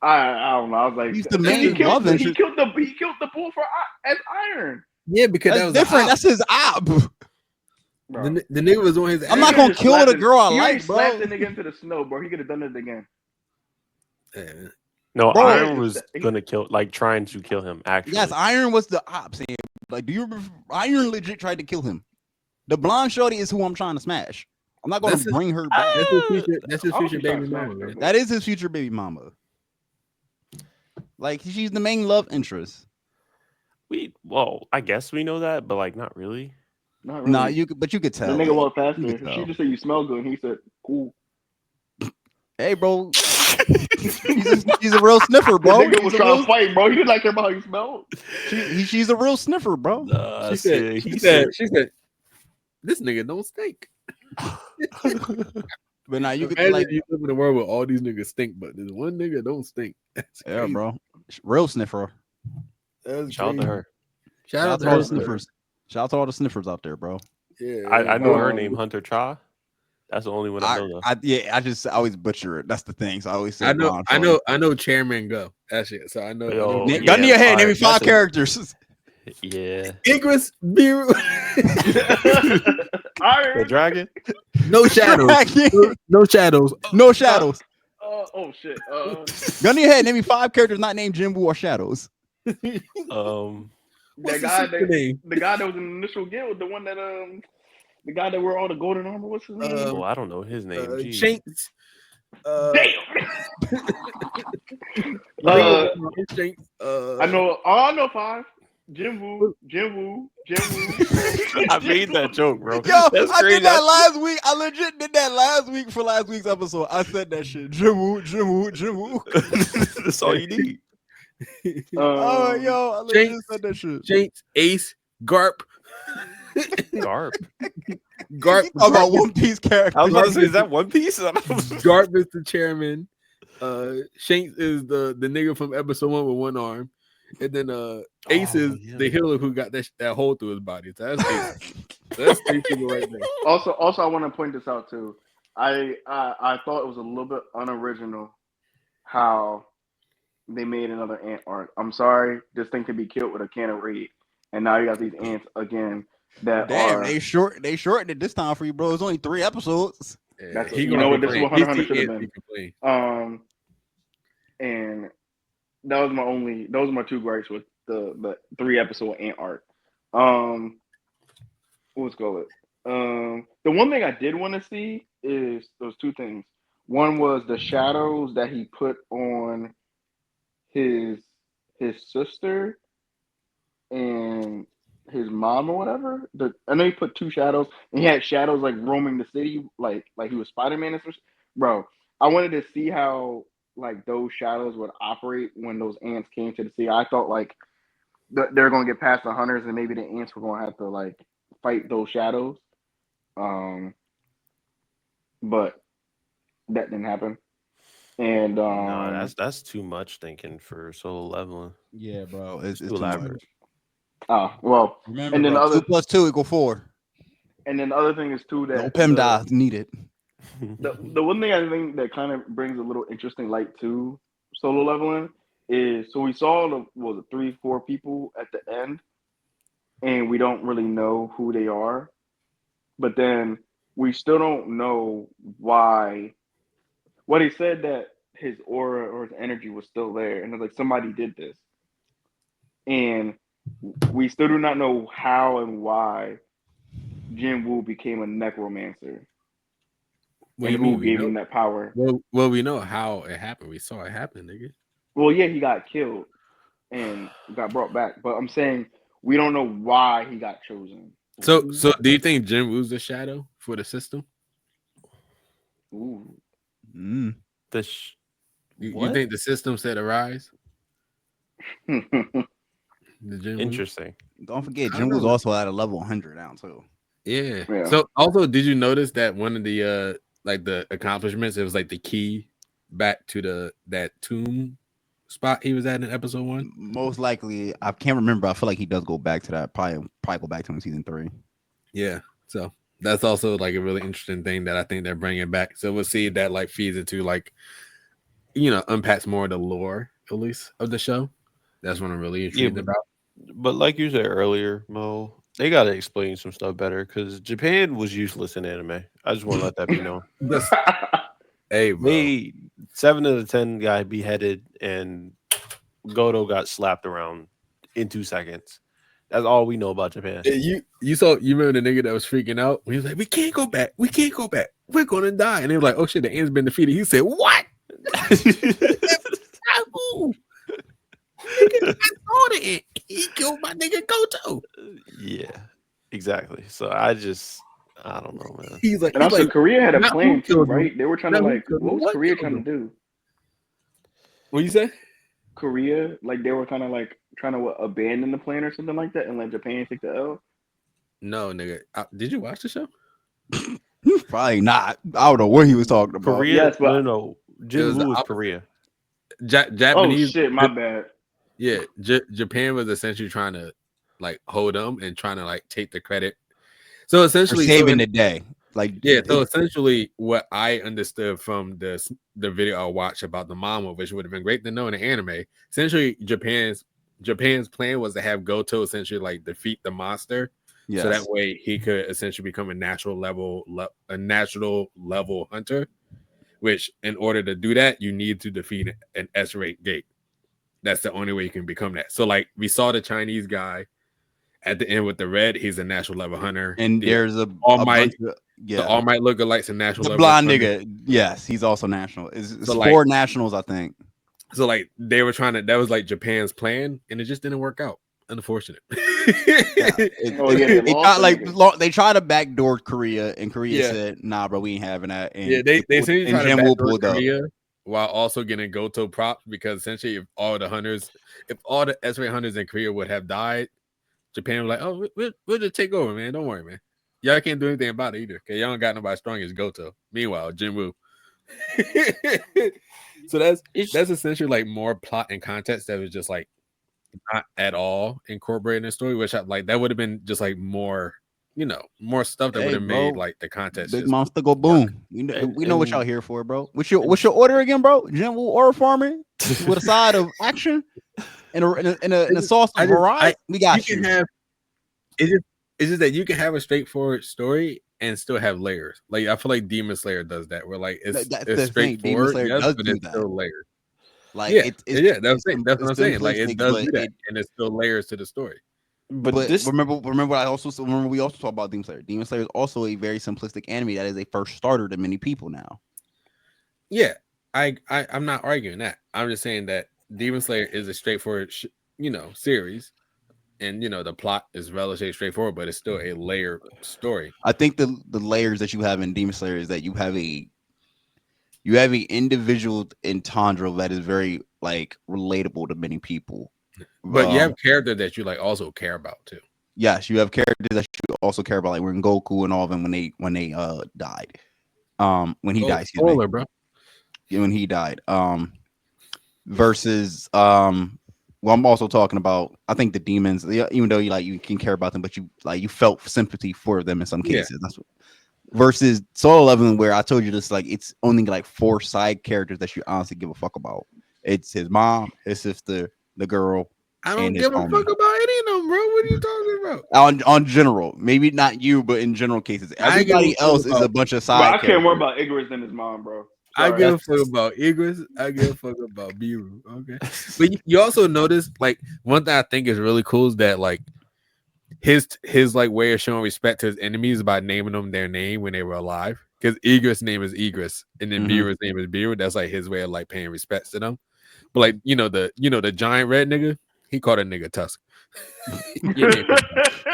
I don't know. I was like, he's the main love interest. He killed the bull as Iron. Yeah, because that was different. That's his op. The nigga was on his. I'm not gonna kill the girl I like, bro. Slapped the nigga into the snow, bro. He could have done it again. Yeah. No, bro, Iron was gonna trying to kill him. Actually, yes, Iron was the op. Like, do you remember? Iron legit tried to kill him. The blonde shorty is who I'm trying to smash. I'm not going to bring her back. That's his future baby mama. Man. That is his future baby mama. Like, she's the main love interest. I guess we know that, but like, not really. Not really. Nah, you could tell. The nigga walked past her. She just said you smell good, and he said, "Cool." Hey, bro. she's a real sniffer, bro. The nigga was trying to fight, bro. He didn't like her about how you smell. She's a real sniffer, bro. She said, "This nigga don't stink." But now you could like you live in a world where all these niggas stink, but this one nigga don't stink. That's yeah, bro. Real sniffer. Shout out to her. Shout out to all the sniffers. Shout out to all the sniffers out there, bro. Yeah, I know her name, Hunter Cha. That's the only one I know. Though. I always butcher it. That's the thing. So I always say I know Chairman Go. That's it. So I know. Gun to your head. Name me 5 characters. Yeah. Igris, Beer. The dragon. No shadows. No shadows. No shadows. Oh shit. Gun to your head. Name me 5 characters not named Jinwoo or Shadows. The guy that was in the initial guild, the one that the guy that wore all the golden armor. What's his name? I don't know his name. Shanks. Damn. I know 5. Jinwoo. I made that joke, bro. Yo, I did that last week. I legit did that last week for last week's episode. I said that shit. Jinwoo. That's all you need. I legit said that shit. Jinx, Ace, Garp. Garp. Garp about One Piece character. I was about to say, is that One Piece? Garp is the chairman. Shanks is the nigga from episode 1 with one arm, and then Ace is the healer who got that hole through his body. So that's Ace. That's 3 people right there. Also, I want to point this out too. I thought it was a little bit unoriginal how they made another ant arc. I'm sorry, this thing could be killed with a can of Raid, and now you got these ants again that are. They shortened it this time for you, bro. It's only 3 episodes. That's you know what this is what Hunter should have been. And those are my 2 gripes with the 3 episode ant arc. What's called it? The one thing I did want to see is those 2 things. One was the shadows that he put on his sister and his mom or whatever. I know he put 2 shadows, and he had shadows like roaming the city, like he was Spider-Man and stuff. Bro, I wanted to see how like those shadows would operate when those ants came to the city. I thought like they're gonna get past the hunters, and maybe the ants were gonna have to like fight those shadows. But that didn't happen. And no, that's too much thinking for solo leveling. Yeah, bro, it's too elaborate. Well, remember, and then bro, the other 2 + 2 = 4. And then the other thing is too that no Pym dies needed. The one thing I think that kind of brings a little interesting light to solo leveling is so we saw the 3-4 people at the end, and we don't really know who they are, but then we still don't know why. Well, he said that his aura or his energy was still there, and it's like somebody did this, and we still do not know how and why Jin Woo became a necromancer. What and who gave him that power? Well, we know how it happened. We saw it happen, nigga. Well, yeah, he got killed and got brought back, but I'm saying we don't know why he got chosen. So do you think Jin Woo's the shadow for the system? Ooh. You think the system said arise? Interesting. Don't forget, Jin Woo's also at a level 100 now too. Yeah. So also, did you notice that one of the like the accomplishments, it was like the key back to that tomb spot he was at in episode 1? Most likely, I can't remember. I feel like he does go back to that. Probably go back to him in season 3. Yeah. So that's also like a really interesting thing that I think they're bringing back. So we'll see if that like feeds into like, unpacks more of the lore at least of the show. That's what I'm really intrigued about. But like you said earlier, Mo, they got to explain some stuff better because Japan was useless in anime. I just want to let that be known. Hey, bro. 7 of the 10 guy beheaded and Goto got slapped around in 2 seconds. That's all we know about Japan. You remember the nigga that was freaking out? He was like, we can't go back. We're going to die. And they were like, oh shit, the ant's been defeated. He said, what? He killed my nigga Goto. Yeah, exactly. So I don't know, man. He's like, Korea had a plan too, right? They were trying to like, what was Korea trying to do? What you say? Korea, like they were kind of like trying to abandon the plan or something like that, and let Japan take the L. No, nigga. Did you watch the show? Probably not. I don't know what he was talking about. Korea? Yes, but no. Jin Woo was Korea. Japanese. Oh shit, my bad. Yeah, Japan was essentially trying to like hold them and trying to like take the credit. So essentially, saving the day. So essentially, what I understood from the video I watched about the mama, which would have been great to know in the anime, essentially Japan's plan was to have Goto essentially like defeat the monster, so that way he could essentially become a natural level hunter. Which, in order to do that, you need to defeat an S-rate gate. That's the only way you can become that. So, like, we saw the Chinese guy at the end with the red. He's a natural level hunter. And there's the All Might lookalikes a natural level blonde nigga. Yes, he's also national. It's so 4 nationals, I think. So, like, they were trying to. That was like Japan's plan, and it just didn't work out. Unfortunate. They tried to backdoor Korea, and Korea said, "Nah, bro, we ain't having that." And they essentially tried to backdoor Korea while also getting Goto props, because essentially, if all the S-rate hunters in Korea would have died, Japan was like, "Oh, we'll just take over, man. Don't worry, man. Y'all can't do anything about it either. Okay, y'all don't got nobody strong as Goto. Meanwhile, Jinwoo." So that's essentially like more plot and context that was just like not at all incorporated in the story, which I like that would have been just like more, more stuff that would have made like the context. Big monster go boom. We know what y'all here for, bro. What's your order again, bro? Jinwoo or farming with a side of action and a sauce of variety. We got you. It's just that you can have a straightforward story and still have layers. Like I feel like Demon Slayer does that, where like it's straightforward, yes, but it's still layers. Like that's what I'm saying. Like it does do that, and it's still layers to the story. But this, remember we also talked about Demon Slayer. Demon Slayer is also a very simplistic anime that is a first starter to many people now. Yeah, I'm not arguing that. I'm just saying that Demon Slayer is a straightforward, series, and the plot is relatively straightforward, but it's still a layered story. I think the layers that you have in Demon Slayer is that you have an individual entendre that is very like relatable to many people. But you have characters that you like also care about too. Yes, you have characters that you also care about, like when Goku and all of them when they died. When he died, spoiler, bro. When he died. Versus well, I'm also talking about I think the demons, even though you can care about them, but you felt sympathy for them in some cases. That's what, versus Solo Leveling, where I told you this, like it's only like 4 side characters that you honestly give a fuck about. It's his mom, his sister, the girl. I don't give a fuck about any of them, bro. What are you talking about? On general, maybe not you, but in general cases, everybody else is a bunch of side. I care more about Igris than his mom, bro. Sorry. I give a fuck about Igris. I give a fuck about Biru. Okay, but you also notice like one thing I think is really cool is that like his like way of showing respect to his enemies by naming them their name when they were alive. Because Igris' name is Igris, and then Biru's name is Biru. That's like his way of like paying respects to them. But like the giant red nigga, he called a nigga Tusk.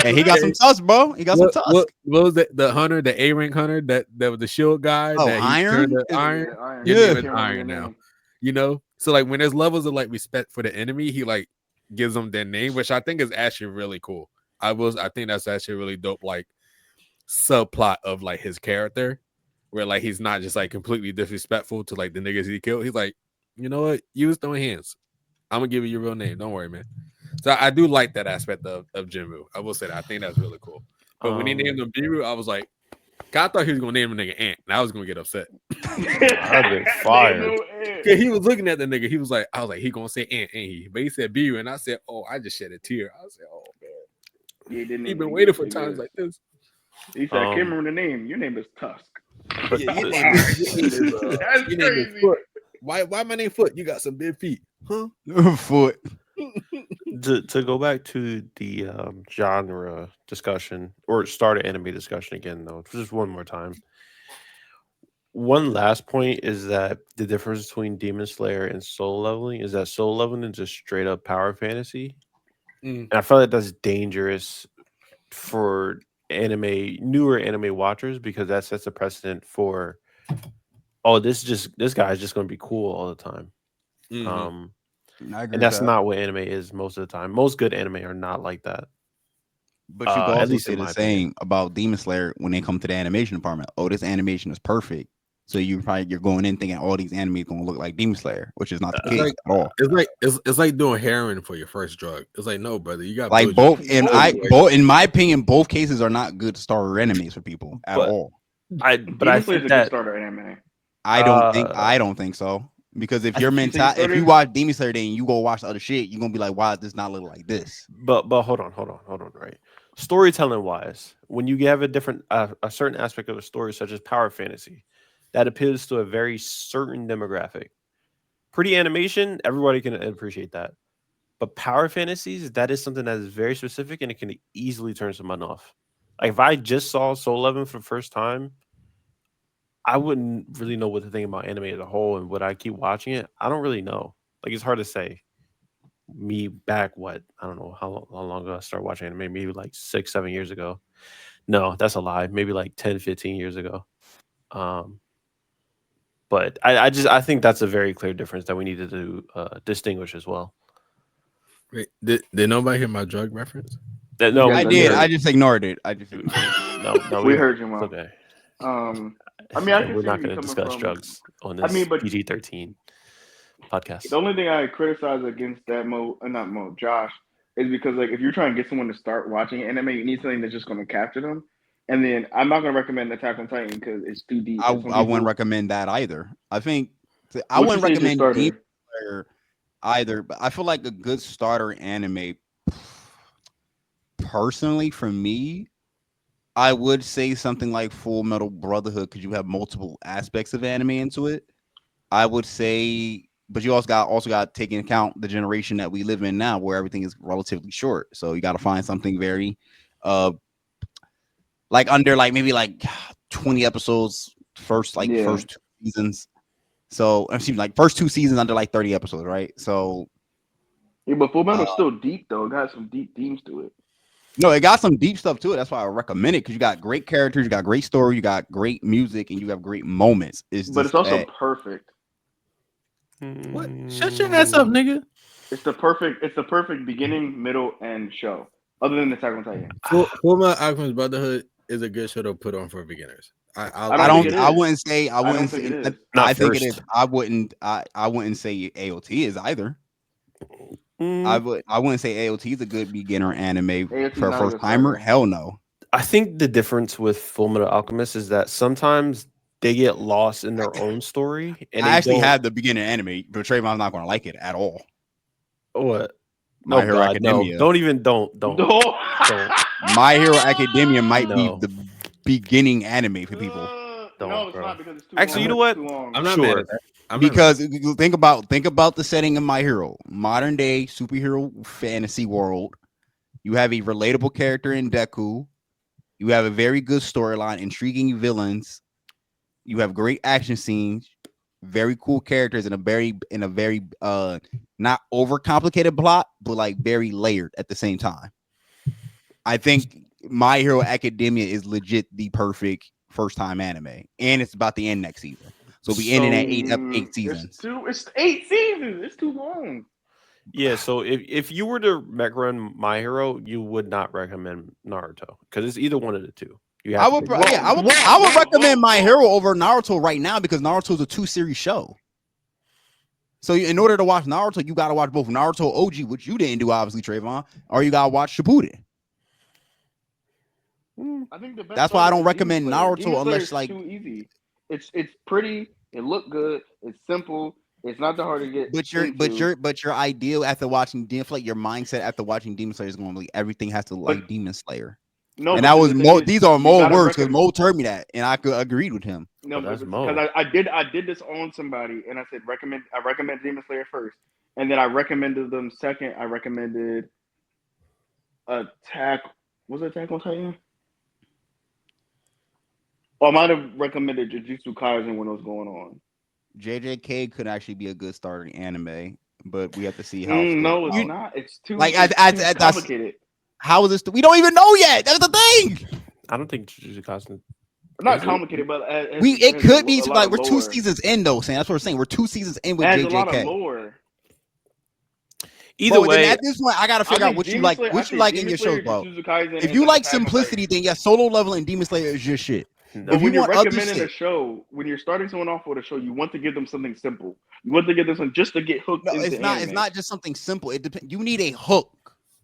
And he got some tusk, bro. He got some tusk. What was that? The hunter, the A-rank hunter, that was the shield guy. Oh, that Iron? Iron. His name is Iron now. So like when there's levels of like respect for the enemy, he like gives them their name, which I think is actually really cool. I think that's actually really dope, like subplot of like his character, where like he's not just like completely disrespectful to like the niggas he killed. He's like, you know what? You was throwing hands. I'm gonna give you your real name. Don't worry, man. So I do like that aspect of Jinwoo. I will say that. I think that's really cool. But when he named him Biru, I was like, I thought he was gonna name a nigga Ant, and I was gonna get upset. I've been fired. He was looking at the nigga. He was like, I was like, he gonna say Ant, ain't he? But he said Biru, and I said, oh, I just shed a tear. I said, oh man, he been waiting for times like this. He said, I can't remember the name. Your name is Tusk. But your name is Foot. Why my name Foot? You got some big feet, huh? Foot. To go back to the genre discussion or start an anime discussion again, though, just one more time. One last point is that the difference between Demon Slayer and Soul Leveling is that Soul Leveling is just straight up power fantasy, and I feel like that's dangerous for newer anime watchers because that sets a precedent for, oh, this guy is just going to be cool all the time. And that's not what anime is most of the time. Most good anime are not like that. But you can also say the same about Demon Slayer when they come to the animation department. Oh, this animation is perfect. So you're going in thinking all these anime going to look like Demon Slayer, which is not the case at all. It's like doing heroin for your first drug. It's like, no, brother, you got like both. In my opinion, both cases are not good starter animes for people at all. I think that starter anime. I don't think so. Because if if you watch Demon Slayer and you go watch the other shit, you're gonna be like, why does this not look like this? But hold on, right? Storytelling wise, when you have a certain aspect of a story, such as power fantasy, that appeals to a very certain demographic. Pretty animation, everybody can appreciate that. But power fantasies, that is something that is very specific and it can easily turn someone off. Like if I just saw Soul Leveling for the first time, I wouldn't really know what to think about anime as a whole, and would I keep watching it? I don't really know. Like it's hard to say. Me back I don't know how long ago I started watching anime. Maybe like 6-7 years ago. No, that's a lie. Maybe like 10-15 years ago. But I think that's a very clear difference that we need to distinguish as well. Wait, did nobody hear my drug reference? No, I did. I just ignored it. No, we heard you, Mom. Okay. I mean, I can we're see not where going to you're discuss coming from. drugs on I this mean, but PG-13 podcast. the only thing I criticize against that Josh, is because like if you're trying to get someone to start watching anime, you need something that's just going to capture them. And then I'm not going to recommend Attack on Titan because it's too deep. I wouldn't recommend that either. I think I What's wouldn't your recommend starter? Demon Slayer either, but I feel like a good starter anime, personally, for me, I would say something like Full Metal Brotherhood because you have multiple aspects of anime into it. I would say, but you also got to take into account the generation that we live in now, where everything is relatively short. So you got to find something very, like under like maybe like 20 episodes, first 2 seasons. So it seems like first 2 seasons under like 30 episodes, right? So yeah, but Full Metal's still deep though. It got some deep themes to it. no, it got some deep stuff to it. That's why I recommend it because you got great characters, you got great story, you got great music, and you have great moments. But it's also perfect. What? Shut your ass up, nigga. It's the perfect beginning, middle, and show. Other than Attack on Titan. Full Metal Alchemist Brotherhood is a good show to put on for beginners. I wouldn't say. I think it is. I wouldn't say AOT is either. I wouldn't say AOT is a good beginner anime for a first timer. Hell no. I think the difference with Full Metal Alchemist is that sometimes they get lost in their own story. And I actually had the beginner anime, but Trayvon's not going to like it at all. What? My Hero Academia. No, don't. My Hero Academia might be the beginning anime for people. No, it's not because it's too Actually, long. you know what? I'm not mad at that. Because think about the setting of My Hero, modern day superhero fantasy world. You have a relatable character in Deku. You have a very good storyline, intriguing villains. You have great action scenes, very cool characters, and a very not overcomplicated plot, but like very layered at the same time. I think My Hero Academia is legit the perfect first time anime, and it's about to end next season. So we ending at eight seasons. It's 8 seasons. It's too long. Yeah, so if you were to recommend My Hero, you would not recommend Naruto because it's either one of the two. I would recommend My Hero over Naruto right now because Naruto is a 2-series show. So in order to watch Naruto, you got to watch both Naruto OG, which you didn't do, obviously, Trayvon, or you got to watch Shippuden. I think that's why I don't recommend Naruto unless like too easy. It's pretty. It look good. It's simple. It's not that hard to get. But your ideal after watching Demon Slayer, your mindset after watching Demon Slayer is going to be everything has to like Demon Slayer. No, and that was Mo. These are Mo words because Mo told me that, and I agreed with him. No, that's Mo. Because I did this on somebody, and I said I recommend Demon Slayer first, and then I recommended them second. I recommended Attack. Was it Attack on Titan? Or I might have recommended Jujutsu Kaisen when it was going on. JJK could actually be a good starter anime, but we have to see how. No, it's not. It's too complicated. How is this? We don't even know yet. That's the thing. I don't think Jujutsu Kaisen. Not complicated, but it could be like we're 2 seasons in though. Saying that's what we're saying. We're 2 seasons in with JJK. A lot of lore. Either way, at this point, I gotta figure out what you like. What you like in your shows, bro. If you like simplicity, then yeah, Solo Level and Demon Slayer is your shit. No. If you're recommending a show, when you're starting someone off with a show, you want to give them something simple. You want to give them something just to get hooked. No, it's not. Anime. It's not just something simple. It depends. You need a hook.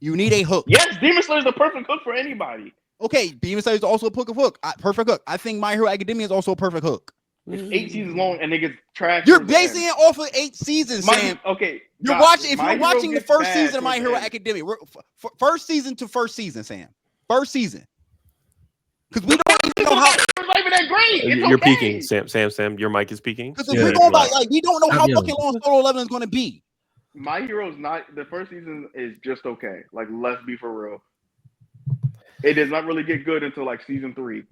Yes, Demon Slayer is the perfect hook for anybody. Okay, Demon Slayer is also a perfect hook. Perfect hook. I think My Hero Academia is also a perfect hook. It's 8 seasons long and it gets trashed. You're basing it off of 8 seasons, Sam. Okay, you're watching. If you're watching the first season of My Hero Academia, first season to first season, Sam. First season. Because we don't even know how. It's not even that great. You're peaking, Sam. Your mic is peaking. Because if we're going by like we don't know how fucking long Solo Level is going to be. My Hero's not. The first season is just okay. Like, let's be for real. It does not really get good until like season 3.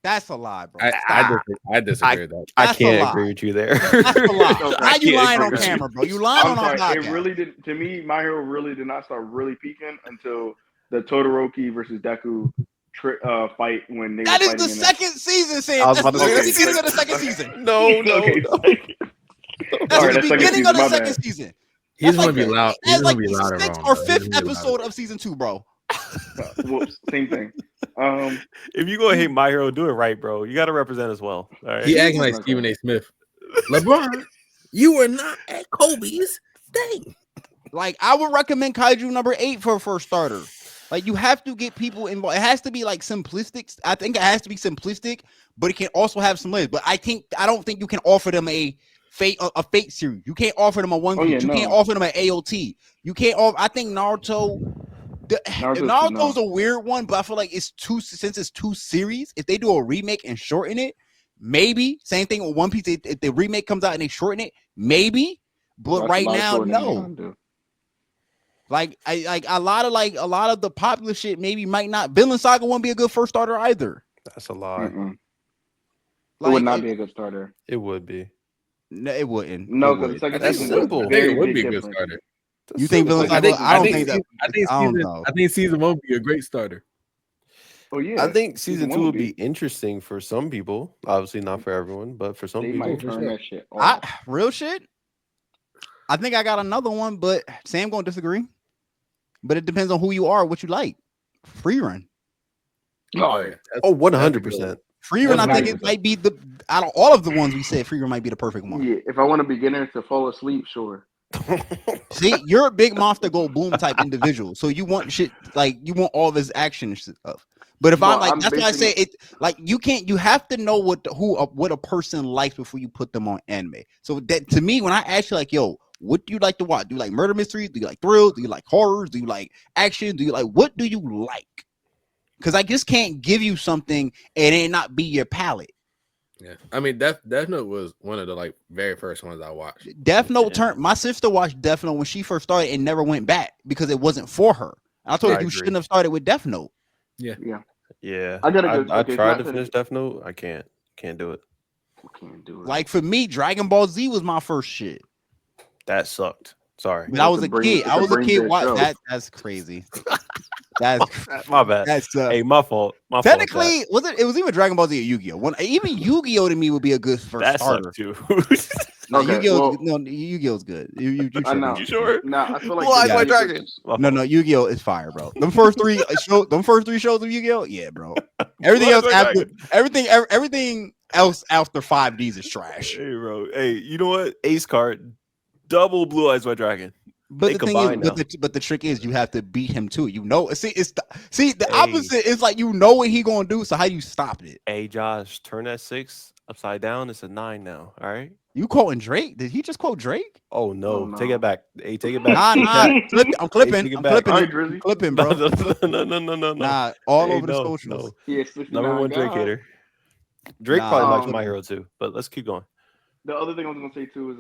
That's a lie, bro. I disagree with that. I can't agree with you there. That's a lie. How you lying on camera, bro? You lying on our podcast. It really did. To me, My Hero really did not start really peaking until the Todoroki versus Deku fight when they. That is the second season, Sam. That's the beginning of the second season. No. That's the beginning of the second season. He's gonna be loud. That's like the 6th or 5th episode of season 2, bro. Whoops, same thing. If you go hate My Hero, do it right, bro. You got to represent as well. All right. He acting like Okay. Stephen A. Smith. LeBron, you were not at Kobe's thing. Like, I would recommend Kaiju number 8 for a first starter. Like, you have to get people involved. It has to be like simplistic. I think it has to be simplistic, but it can also have some layers. But I don't think you can offer them a fate series. You can't offer them a One Piece. You can't offer them an AOT. You can't offer. I think Naruto's a weird one, but I feel like since it's 2 series. If they do a remake and shorten it, maybe. Same thing with One Piece. If the remake comes out and they shorten it, maybe. But right now, no. Like a lot of the popular shit maybe might not. Vinland Saga wouldn't be a good first starter either. That's a lie. It would not be a good starter. It would be. No, it wouldn't. No, because the second that's season simple. I think it would be a good starter. You think Vinland Saga? I think season 1 would be a great starter. Oh yeah. I think season 2 would be interesting for some people. Obviously not for everyone, but for some people. Might turn that shit off. Real shit. I think I got another one, but Sam gonna disagree. But it depends on who you are, what you like. Free run. Oh, yeah. 100%. Free run, I think it might be out of all of the ones we said, free run might be the perfect one. Yeah, if I want a beginner to fall asleep, sure. See, you're a big monster go boom type individual, so you want shit like you want all this action stuff. But if I'm like, that's why I say it. Like you have to know what a person likes before you put them on anime. So that to me, when I ask you like, yo, what do you like to watch? Do you like murder mysteries? Do you like thrills? Do you like horrors? Do you like action? Do you like what do you like? Because I just can't give you something and it not be your palate. Yeah, I mean Death Note was one of the like very first ones I watched. Death Note my sister watched Death Note when she first started and never went back because it wasn't for her. I told her you shouldn't have started with Death Note. Yeah. I tried to finish Death Note. I can't do it. Can't do it. Like for me, Dragon Ball Z was my first shit. That sucked. Sorry. When I was a kid. That's crazy. That's my bad. Hey, my fault. Technically, it was even Dragon Ball Z or Yu-Gi-Oh. Even Yu-Gi-Oh to me would be a good first starter too. No, Yu-Gi-Oh's good. You sure? No, I feel like No, Yu-Gi-Oh is fire, bro. Them first three shows of Yu-Gi-Oh, yeah, bro. Everything else after 5Ds is trash. Hey, bro. Hey, you know what? Ace card, double Blue Eyes White Dragon. But the thing is, but the trick is you have to beat him too. You know, the opposite is like you know what he gonna do. So how you stop it? Hey, Josh, turn that 6 upside down. It's a 9 now. All right. You quoting Drake? Did he just quote Drake? Oh no, take it back. Hey, take it back. I'm clipping. Hey, I'm clipping, bro. No. Nah, all over the socials. No. Yeah, Number 1 Drake hater. Drake probably likes My Hero too, but let's keep going. The other thing I was gonna say too is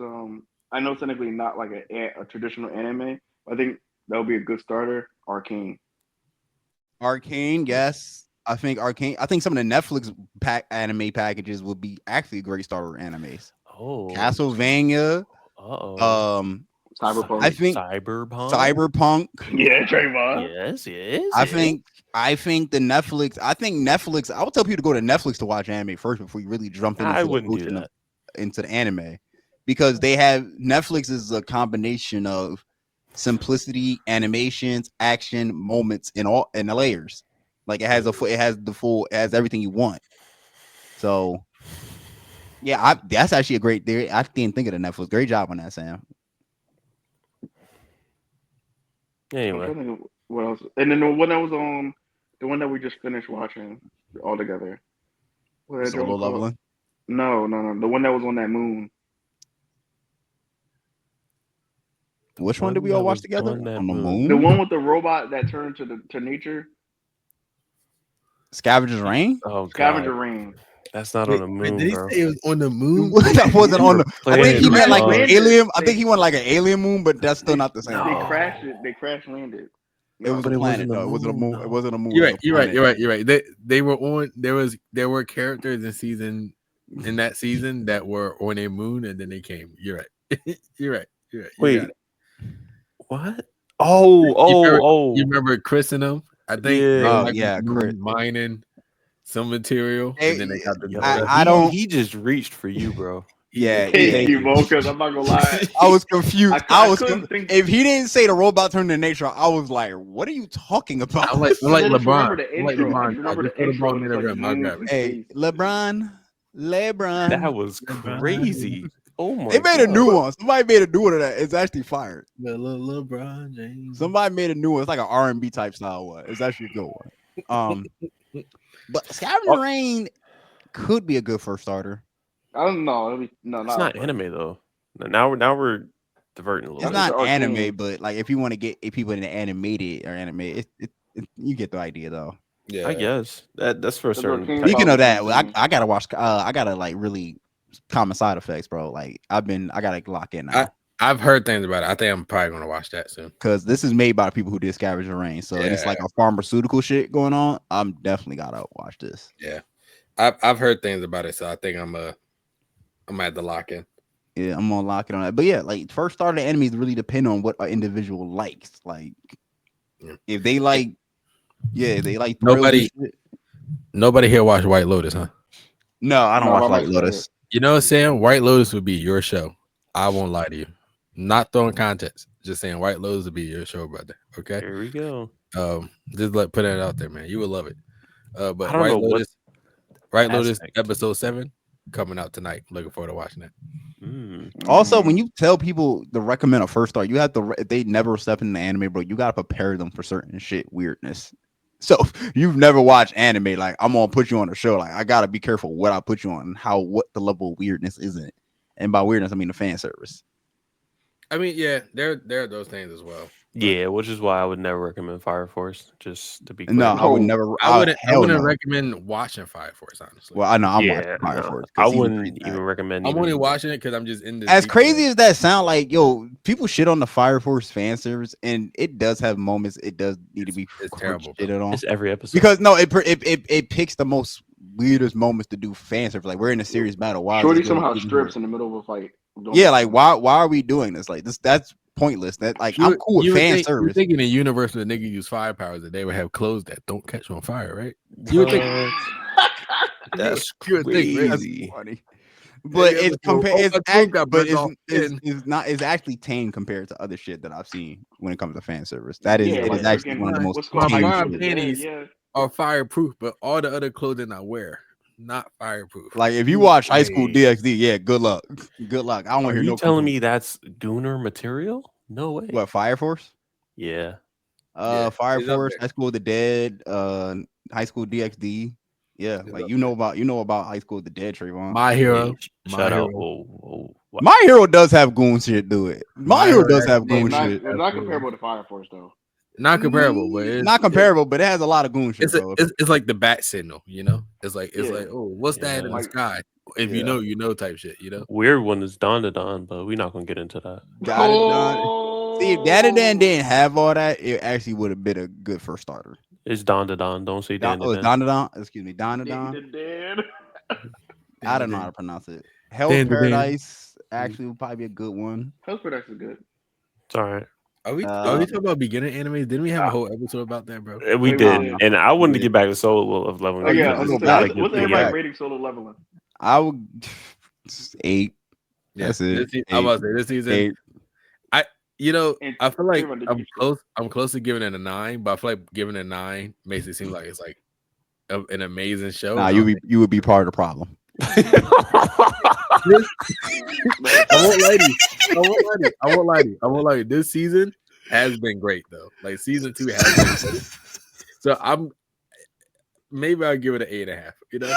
I know technically not like a traditional anime, but I think that would be a good starter. Arcane, yes. I think some of the Netflix anime packages would be actually great starter animes. Oh, Castlevania. Cyberpunk. I think Cyberpunk. Yeah, Trayvon. Yes. I think Netflix. I would tell people to go to Netflix to watch anime first before you really jump into the anime. Because Netflix is a combination of simplicity, animations, action, moments, and the layers. Like it has everything you want. So yeah, that's actually a great theory. I didn't think of the Netflix. Great job on that, Sam. Anyway, what else? And then the one that we just finished watching all together. Solo Leveling? No. The one that was on that moon. Which one did we all watch together? On the moon? The one with the robot that turned to nature. Scavenger's Reign? Oh, Scavenger Reign. That's not on the moon. Did he say it was on the moon? That wasn't on the. I think he meant like an alien. I think he went like an alien moon, but that's still not the same. They crashed it. They crash landed. It was a planet, though. It wasn't a moon. It wasn't a moon. You're right. They were on. There were characters in that season that were on a moon, and then they came. You're right. You're right. Wait. What? Oh! You remember Chris and them? I think. Chris mining some material, and then they got the. I don't. He just reached for you, bro. Yeah, Thank you, Mo, because I'm not gonna lie. I was confused. I couldn't think. If he didn't say the robot turned to nature, I was like, "What are you talking about?" I'm like I just remember LeBron. the I'm like intro. I LeBron. just remember Just the put the ball intro. in It's the like rim. I got moons it. and Hey, space. LeBron. That was LeBron. crazy. Oh my They made god. a new one. Somebody made a new one of that. It's actually fired. LeBron James. Somebody made a new one. It's like an R&B type style one. It's actually a good one. But Scavenger Rain could be a good first starter. I don't know. No, It's not anime though. Now we're diverting a little It's bit. not arcane. anime, but like if you want to get people into animated or anime, you get the idea though. Yeah, I guess that's for a certain. arcane type. Speaking of that, Arcane. I gotta watch. I gotta like really common side effects, bro. Like I gotta lock in now I've heard things about it. I think I'm probably gonna watch that soon because this is made by the people who did Scavenger Rain. So it's like a pharmaceutical shit going on. I'm definitely gotta watch this. Yeah, I've heard things about it, so I think I'm gonna have to lock in. Yeah, I'm gonna lock it on that. But yeah, like first starter enemies really depend on what an individual likes. Like if they like, they like Nobody here watch White Lotus, huh? No, I don't No, watch I White might Lotus. You know what I'm saying? White Lotus would be your show. I won't lie to you. Not throwing context. Just saying White Lotus would be your show, brother. Okay. Here we go. Just put it out there, man. You would love it. But I don't know what White Lotus aspect. episode 7 coming out tonight. Looking forward to watching that. Also, when you tell people to recommend a first start, you have to. If they never step into anime, bro, you gotta prepare them for certain shit weirdness. So if you've never watched anime, like I'm gonna put you on a show. Like I gotta be careful what I put you on, and what the level of weirdness isn't. And by weirdness, I mean the fan service. I mean, yeah, there are those things as well. Yeah, which is why I would never recommend Fire Force. Just to be clear. No, I would never. I wouldn't recommend watching Fire Force, honestly. Well, I know I'm watching Fire Force. I wouldn't even recommend. I'm only watching it because I'm just in this. As crazy as that sound, like people shit on the Fire Force fan service, and it does have moments. It does need to be terrible. It's every episode because it picks the most weirdest moments to do fan service. Like we're in a serious battle. Why Shorty somehow strips in the middle of a fight. Yeah, like why are we doing this? Like that's pointless. That like I'm cool with fan service. You're thinking in a universe where the nigga use fire powers that they would have clothes that don't catch on fire, right? You would think that's crazy. That's funny. But it's compared. It's actually tame compared to other shit that I've seen when it comes to fan service. That is it is actually one of the most tame panties are fireproof, but all the other clothing I wear not fireproof. Like if you watch High School DxD, yeah, good luck. Good luck. I don't want to hear no. You telling me that's Gooner material? No way. What, Fire Force? Yeah. Fire Force, High School of the Dead, High School DxD. Yeah, like you know about High School of the Dead, Trayvon. My Hero. Shout out. My Hero does have goon shit, do it. My Hero does have goon shit. It's not comparable to Fire Force though. Not comparable, but it's not comparable, but it has a lot of goon shit. It's like the bat signal, you know. It's like oh, what's that in the sky? If you know, type shit, you know. Weird one is Don, but we're not gonna get into that. Got it done. See, if Danadan didn't have all that, it actually would have been a good first starter. It's Don. Don't say Don. Oh, it's Don. Excuse me, Don. I don't know how to pronounce it. Hell's Paradise actually would probably be a good one. Hell's Paradise is good. It's all right. Are we talking about beginner animes? Didn't we have a whole episode about that, bro? We did, and I wanted to get back to Solo of Leveling. Oh yeah, what's everybody rating Solo Leveling? I would 8. Yeah, that's it. I was say this season. 8. I feel like I'm close to giving it a 9, but I feel like giving it a 9 makes it seem like it's like an amazing show. Nah, you would be part of the problem. I won't lie to you. This season has been great though. Like season 2 has been great. So maybe I'll give it an 8.5. You know,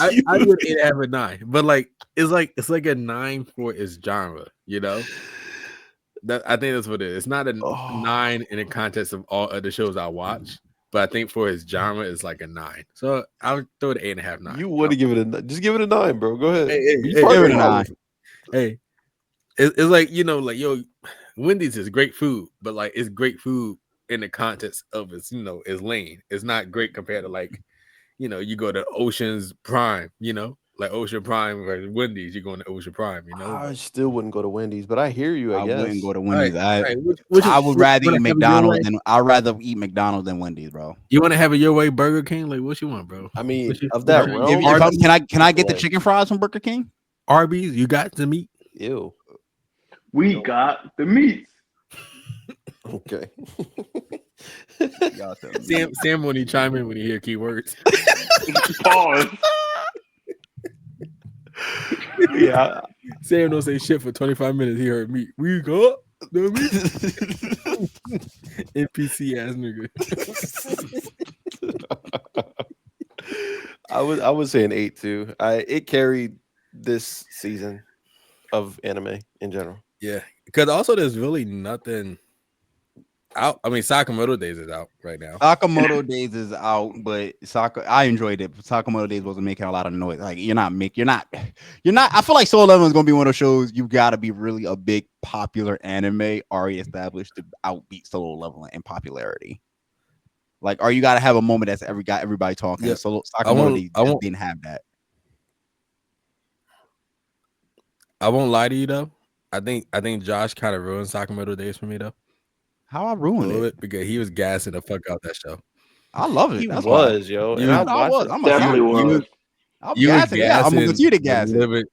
I give it 8.5 or 9. But it's like a 9 for its genre. You know, I think that's what it is. It's not a 9 in the context of all other shows I watch. But I think for his genre, it's like a 9. So I'll throw it 8.5, 9. You would give it just give it a 9, bro. Go ahead. Give it a 9. Hey, it's like Wendy's is great food, but like it's great food in the context of its its lane. It's not great compared to you go to Ocean's Prime, like Ocean Prime versus Wendy's. You're going to Ocean Prime, I still wouldn't go to Wendy's, but I hear you. I guess. Wouldn't go to Wendy's. Right. I would rather eat McDonald's than Wendy's, bro. You want to have it your way, Burger King? Like, what you want, bro? I mean, of that realm, can I get the chicken fries from Burger King? Arby's, you got the meat. Ew. We got the meats. Okay. Y'all tell me. Sam when he chime in when he hear keywords. Pause. Yeah. Sam don't say shit for 25 minutes. He heard meat. We got the meat. NPC ass nigga. I would say an 8 too. It carried this season of anime in general. Yeah, because also there's really nothing out. I mean, Sakamoto Days is out right now. Sakamoto Days is out, but I enjoyed it. But Sakamoto Days wasn't making a lot of noise. Like you're not. I feel like Solo Leveling is gonna be one of those shows you gotta be really a big popular anime already established to outbeat Solo Leveling in popularity. Like, or you gotta have a moment that's got everybody talking. Yeah. So Sakamoto Days just didn't have that. I won't lie to you though. I think Josh kind of ruined Sakamoto Days for me though. How I A ruined little it? bit because he was gassing the fuck out that show. I love it. He That's was, yo. You And was- I watched it. I'm Definitely was. I'm You were gassing. Yeah, I'm gonna continue to gas it.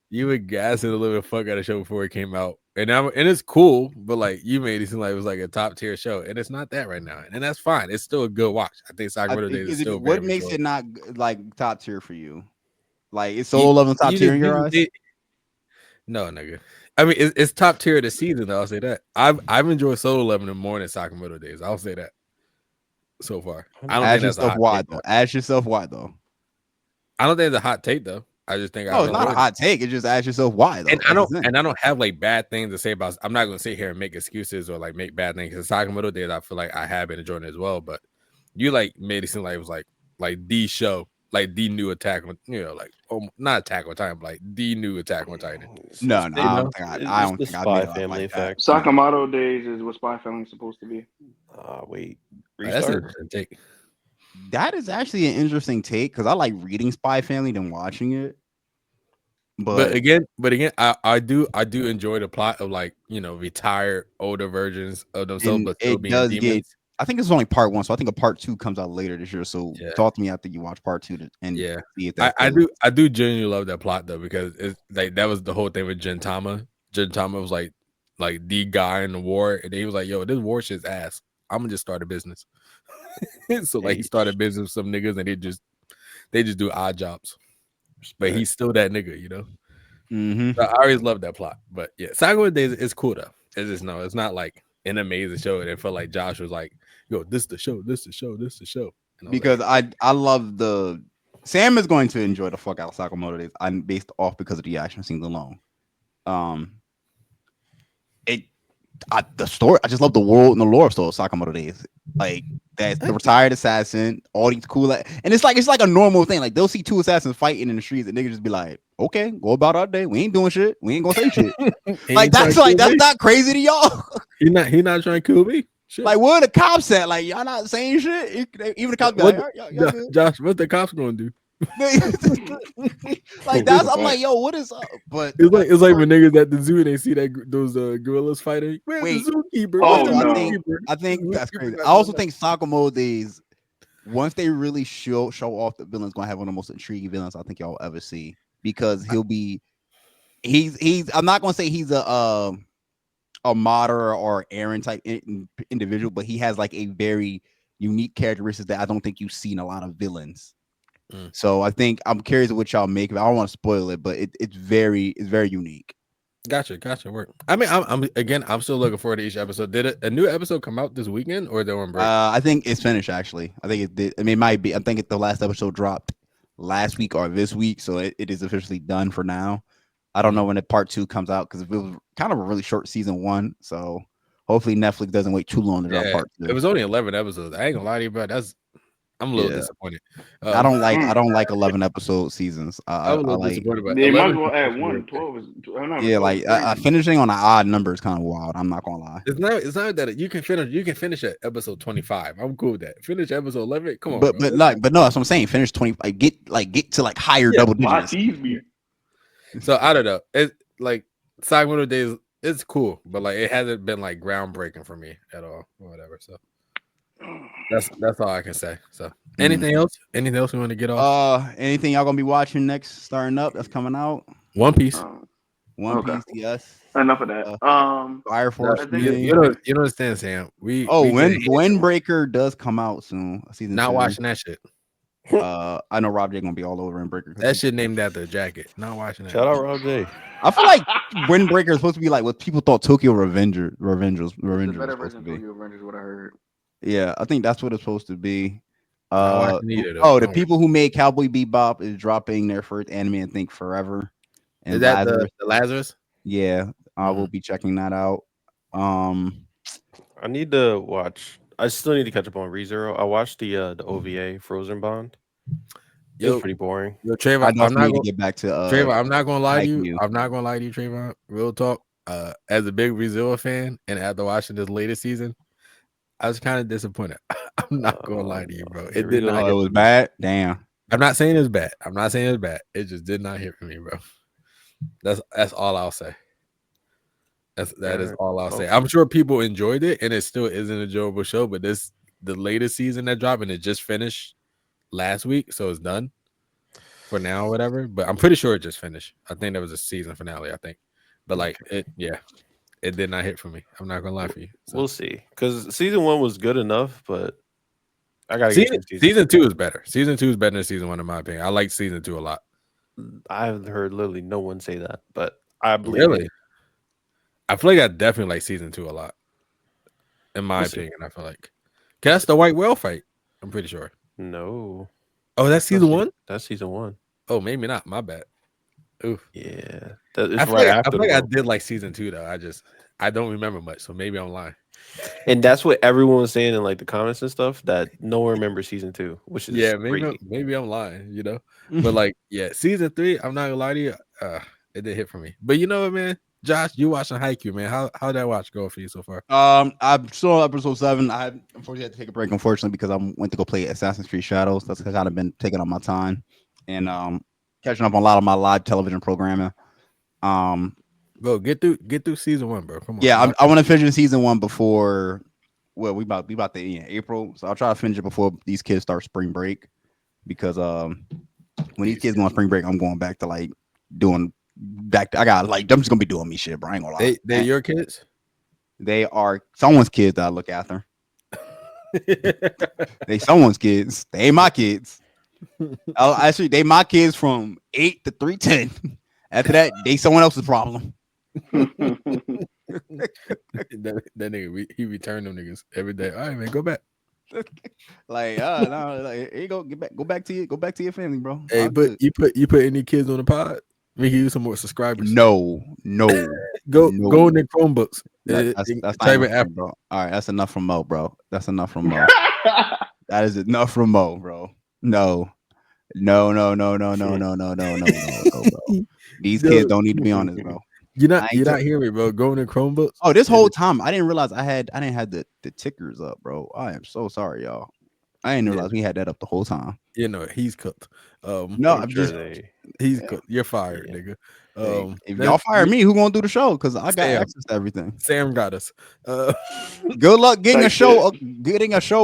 You were gassing the living fuck out of the show before it came out, and it's cool. But like you made it seem like it was like a top tier show, and it's not that right now, and that's fine. It's still a good watch. I think Sakamoto Days is still what very makes enjoyable. it not like top tier for you? Like it's Solo Leveling top tier in your eyes? No, nigga. I mean, it's top tier of the season. Though, I'll say that. I've enjoyed Solo Leveling more than Sakamoto Days. I'll say that so far. I don't Ask think that's a yourself hot why take, though. Ask yourself why though. I don't think it's a hot take though. I just think No, it's not a hot take. It's just ask yourself why though. And I don't have like bad things to say about. I'm not going to sit here and make excuses or like make bad things. Because Sakamoto Days, I feel like I have been enjoying it as well. But you like made it seem like it was like the show, like the new Attack on, like not Attack on Titan, but like the new Attack on Titan. No, I don't It's the think I Spy made it Family like that. effect. Sakamoto Days is what Spy Family is supposed to be. Wait. That's Restart? an interesting take. That is actually an interesting take because I like reading Spy Family than watching it. But again, I do enjoy the plot of like retired older versions of themselves, but still being demons. I think it's only part 1, so I think a part 2 comes out later this year. So talk to me after you watch part 2 and see if that's I do genuinely love that plot though, because it's like that was the whole thing with Gintama. Gintama was like the guy in the war, and he was like, "Yo, this war shit's ass. I'm gonna just start a business." So like he started business with some niggas, and they just do odd jobs. But he's still that nigga, Mm-hmm. So I always love that plot. But yeah, Sakamoto Days is cool though. It's not like an amazing show. And it felt like Josh was like, "Yo, this the show, this the show, this the show." Because I love the Sam is going to enjoy the fuck out of Sakamoto Days. I'm based off because of the action scenes alone. The story. I just love the world and the lore of Sakamoto Days. Like that's the retired assassin, all these cool, and it's like a normal thing. Like they'll see 2 assassins fighting in the streets, and niggas just be like, "Okay, go about our day. We ain't doing shit. We ain't gonna say shit." Like that's not crazy to y'all. He not trying to kill me. Shit. Like where the cops at? Like y'all not saying shit. Even the cops be like, y'all good. Josh, what the cops gonna do? Like that's I'm like, yo, what is up? But it's like when niggas at the zoo and they see those gorillas fighting. Where's the zookeeper? I think that's crazy. I also think Sakamoto Days, once they really show off the villain's gonna have one of the most intriguing villains I think y'all ever see, because he's I'm not gonna say he's a Madara or Aaron type individual, but he has like a very unique characteristic that I don't think you see in a lot of villains. So I think I'm curious what y'all make of it. I don't want to spoil it, but it's very unique. Gotcha. Work. I mean, I'm still looking forward to each episode. Did a new episode come out this weekend, or they were on break? I think it's finished actually. I think it did. I mean, it might be. I think the last episode dropped last week or this week, so it is officially done for now. I don't know when the part 2 comes out because it was kind of a really short season 1. So hopefully Netflix doesn't wait too long to drop part 2. It was only 11 episodes. I ain't gonna lie to you, bro. I'm a little disappointed. I don't like 11 episode seasons. I'm a little disappointed, but they might as well add 1. 12 is finishing on an odd number is kind of wild. I'm not gonna lie. It's not that you can finish at episode 25. I'm cool with that. Finish episode 11. Come on, but no, that's what I'm saying. Finish 20. Get to higher double digits. So I don't know. It's like Sakamoto Days. It's cool, but like it hasn't been like groundbreaking for me at all, or whatever. So That's all I can say. So anything else? Anything else we want to get off? Anything y'all gonna be watching next starting up that's coming out? One Piece. One Okay. Piece, yes. Enough of that. Fire Force. I think You don't understand, Sam. We Windbreaker does come out soon. Season not 2. watching that shit. I know Rob J gonna be all over Windbreaker. That shit named after a jacket. Not watching that. Shout out Rob J. I feel like Windbreaker is supposed to be like what people thought Tokyo Revengers the was better supposed version to of be. Tokyo Revengers, what I heard. Yeah, I think that's what it's supposed to be. Not watching either, though. The people who made Cowboy Bebop is dropping their first anime, I think, Forever. And Is that Lazarus. the Lazarus? Yeah, I will be checking that out. I need to watch. I still need to catch up on ReZero. I watched the OVA Frozen Bond. It was pretty boring. Yo, Trayvon, I'm not gonna get back to Trayvon. I'm not gonna lie to you. you. I'm not gonna lie to you, Trayvon. Real talk. As a big ReZero fan, and after watching this latest season, I was kind of disappointed. I'm not gonna lie to you, bro. It did not. It was bad. Damn. I'm not saying it's bad. I'm not saying it's bad. It just did not hit for me, bro. That's all I'll say. That is all I'll say. I'm sure people enjoyed it, and it still is an enjoyable show. But the latest season that dropped, and it just finished last week, so it's done for now, or whatever. But I'm pretty sure it just finished. I think there was a season finale. I think, but like it did not hit for me. I'm not gonna lie for you. So. We'll see, because season 1 was good enough, but I gotta get season 2 is better. Season 2 is better than season 1 in my opinion. I like season 2 a lot. I've heard literally no one say that, but I believe it. I feel like I definitely like season 2 a lot. In my opinion, I feel like that's the white whale fight. I'm pretty sure. No. Oh, that's season 1? That's season 1. Oh, maybe not. My bad. Oof. Yeah. I feel like I did like season 2 though. I don't remember much, so maybe I'm lying. And that's what everyone was saying in like the comments and stuff, that no one remembers season 2, which is maybe I'm lying, you know. But like, season 3, I'm not gonna lie to you, it did hit for me. But you know what, man? Josh, you watching Haikyuu, man? How'd that watch go for you so far? I saw episode 7. I unfortunately had to take a break, because I went to go play Assassin's Creed Shadows. That's kind of been taking up my time, and catching up on a lot of my live television programming. Bro, get through season 1, bro. Come on. Yeah, I want to finish season 1 before. Well, we about to end in April, so I'll try to finish it before these kids start spring break, because when these kids go on spring break, I'm going back to like doing. I got like I'm just gonna be doing me shit, bro. I ain't gonna lie. They're your kids? They are someone's kids that I look after. They someone's kids. They ain't my kids. Actually, they my kids from 8 to 3:10. After that, they someone else's problem. that nigga, he returned them niggas every day. All right, man, go back. Like, no, like, here you go. Go back to your family, bro. Hey, but you put any kids on the pod? We can use some more subscribers. No. Go in the Chromebooks. That's not enough, bro. All right, that's enough from Mo, bro. That's enough from Mo. That is enough from Mo, bro. No, bro. These kids don't need to be on this, bro. You're not hearing me, bro. Go in the Chromebooks. Oh, this whole time I didn't realize I didn't have the tickers up, bro. I am so sorry, y'all. I didn't realize we had that up the whole time. You know, he's cooked. No, I'm just he's cooked. You're fired, nigga. If y'all fire me, who gonna do the show? Because I got access to everything. Sam got us. Good luck getting a show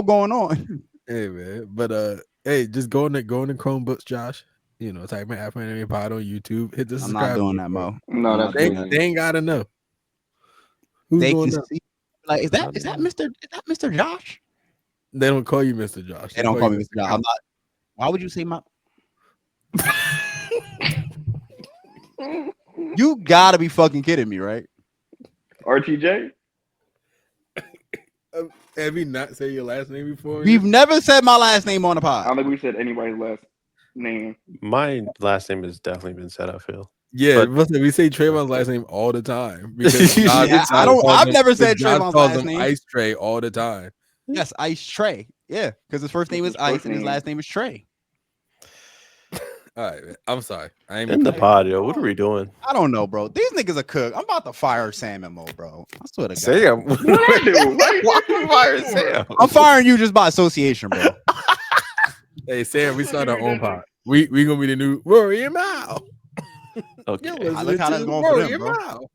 going on. Hey man, but hey, just go in the Chromebooks, Josh. You know, type in Afro Anime Pod on YouTube. Hit the subscribe. I'm not doing that, Mo. No, they ain't gotta know. Who's they going can up? see. Like, is that Mr. Josh? They don't call you Mr. Josh. They don't call me Mr. Josh. I'm not. Why would you say my? You gotta be fucking kidding me, right? RTJ? Have you not said your last name before? We've never said my last name on the pod. I don't think we said anybody's last name. My last name has definitely been said, I feel. Yeah, we say Trayvon's last name all the time. Because I've never said Trayvon's last name. Ice Tray all the time. Yes, Ice Trey. Yeah, because his first name is Ice and his last name is Trey. All right, man. I'm sorry. I ain't in the pod, yo. What are we doing? I don't know, bro. These niggas are cooked. I'm about to fire Sam and Mo, bro. I swear to God. Sam. Why are you firing Sam? I'm firing you just by association, bro. Hey, Sam, we started our own pod. We gonna be the new Rory and Mal. Okay. I look how that's going for them, bro.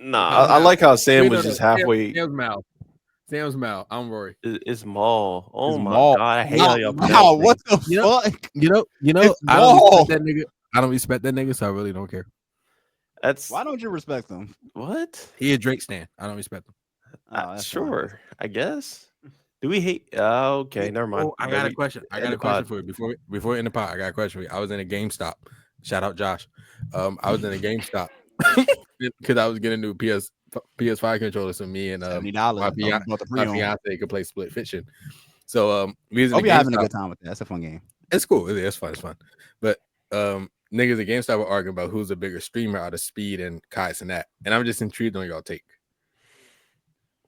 Nah, I like how Sam was just halfway. Sam's mouth. Sam's Mal. I'm Rory. It's Maul. Oh It's my Maul. god, I hate how y'all pronounce Wow, things. what the You know- fuck? You know. It's I don't Maul. respect that nigga. I don't respect that nigga, so I really don't care. That's Why don't you respect him? what? He a Drake stan. I don't respect him. Oh, that's Sure, I guess. Do we hate? Okay, never mind. Oh, I got a question. I got a question for you before we end the pod. I got a question for you. I was in a GameStop. Shout out Josh. I was in a GameStop because I was getting a new PS5 controller, so me and $70. my fiance could play Split Fiction. So we was in Hope a you're having a GameStop. good time with that. That's a fun game. It's cool. It's fun. It's fun. But niggas at GameStop were arguing about who's a bigger streamer out of Speed and Kai Cenat. And I'm just intrigued on y'all take.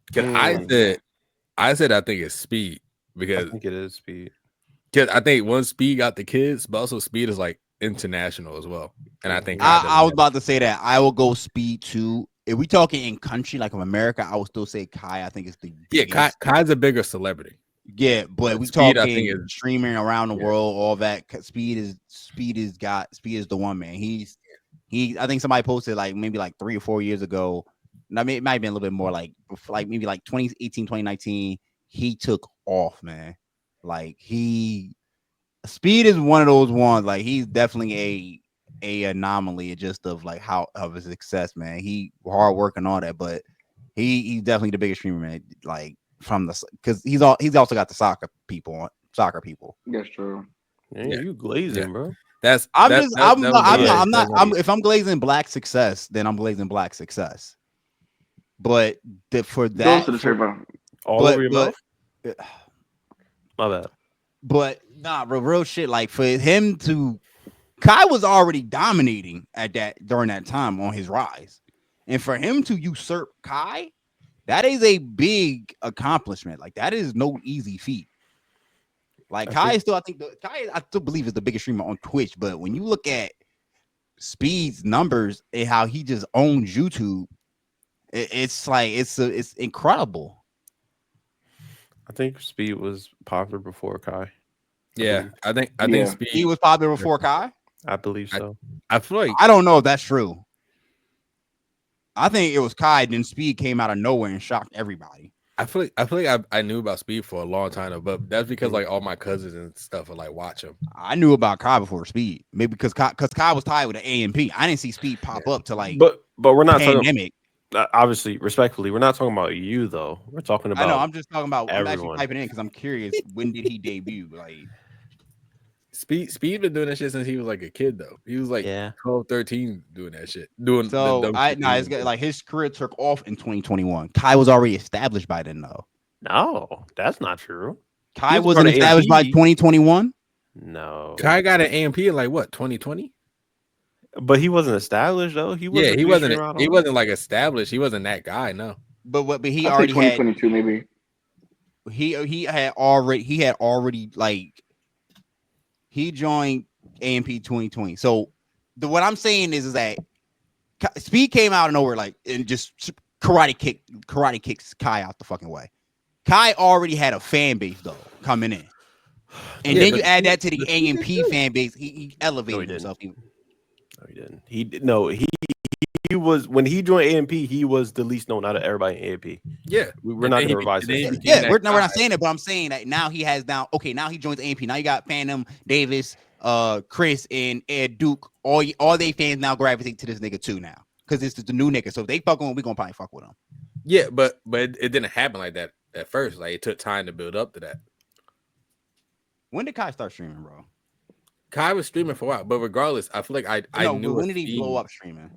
Because I said I think it's Speed because I think it is Speed. Because I think one Speed got the kids, but also Speed is like international as well. And I think I was about to say that I will go Speed too. If we talking in country like of America, I would still say Kai. I think it's the biggest. Kai's a bigger celebrity. Yeah, but we Speed, talking I think, is streaming around the world, all that. Speed is the one, man. I think somebody posted like maybe like 3 or 4 years ago. I mean, it might have been a little bit more like maybe like 2018, 2019. He took off, man. Like Speed is one of those ones. Like he's definitely a anomaly, just of like how of his success, man. He hard work and all that, but he's definitely the biggest streamer, man. Like from the because he's also got the soccer people. That's true. Man, you glazing, bro. If I'm glazing black success, then I'm glazing black success. But for that, Goes to the turbo. All over your mouth. My bad. But nah, bro, real shit. Like for him to, Kai was already dominating during that time on his rise, and for him to usurp Kai, that is a big accomplishment. Like that is no easy feat. Like I still believe is the biggest streamer on Twitch. But when you look at Speed's numbers and how he just owns YouTube, it's incredible. I think Speed was popular before Kai. Yeah, I think Speed. He was popular before Kai. I believe so. I feel like I don't know if that's true. I think it was Kai, then Speed came out of nowhere and shocked everybody. I feel like I knew about Speed for a long time though, but that's because like all my cousins and stuff would like watch him. I knew about Kai before Speed, maybe because Kai was tied with an AMP. I didn't see Speed pop up to like, but we're not pandemic. Obviously, respectfully, we're not talking about you though. We're talking about. I know. I'm just talking about. Everyone. I'm actually typing in because I'm curious. When did he debut? Like Speed been doing that shit since he was like a kid though. He was like 12, 13 doing that shit. It's like his career took off in 2021. Kai was already established by then though. No, that's not true. Kai wasn't established by 2021. No, Kai got an AMP in like what 2020. But he wasn't established though. He wasn't like established. He wasn't that guy. No. But he already had 2022 maybe. He had already like he joined AMP 2020. So what I'm saying is that Speed came out of nowhere like and just karate kicks Kai out the fucking way. Kai already had a fan base though coming in, and then you add that to the AMP fan base. He elevated himself. No, he didn't. He was when he joined AMP. He was the least known out of everybody in AMP. Yeah, we're not going to revise it. Yeah, we're not saying it, but I'm saying that now he has now he joins AMP. Now you got Phantom, Davis, Chris, and Ed Duke. All they fans now gravitate to this nigga too now because this is the new nigga. So if they fuck with him, we gonna probably fuck with him. Yeah, but it didn't happen like that at first. Like it took time to build up to that. When did Kai start streaming, bro? Kai was streaming for a while, but regardless, I feel like I knew. When did he blow up streaming?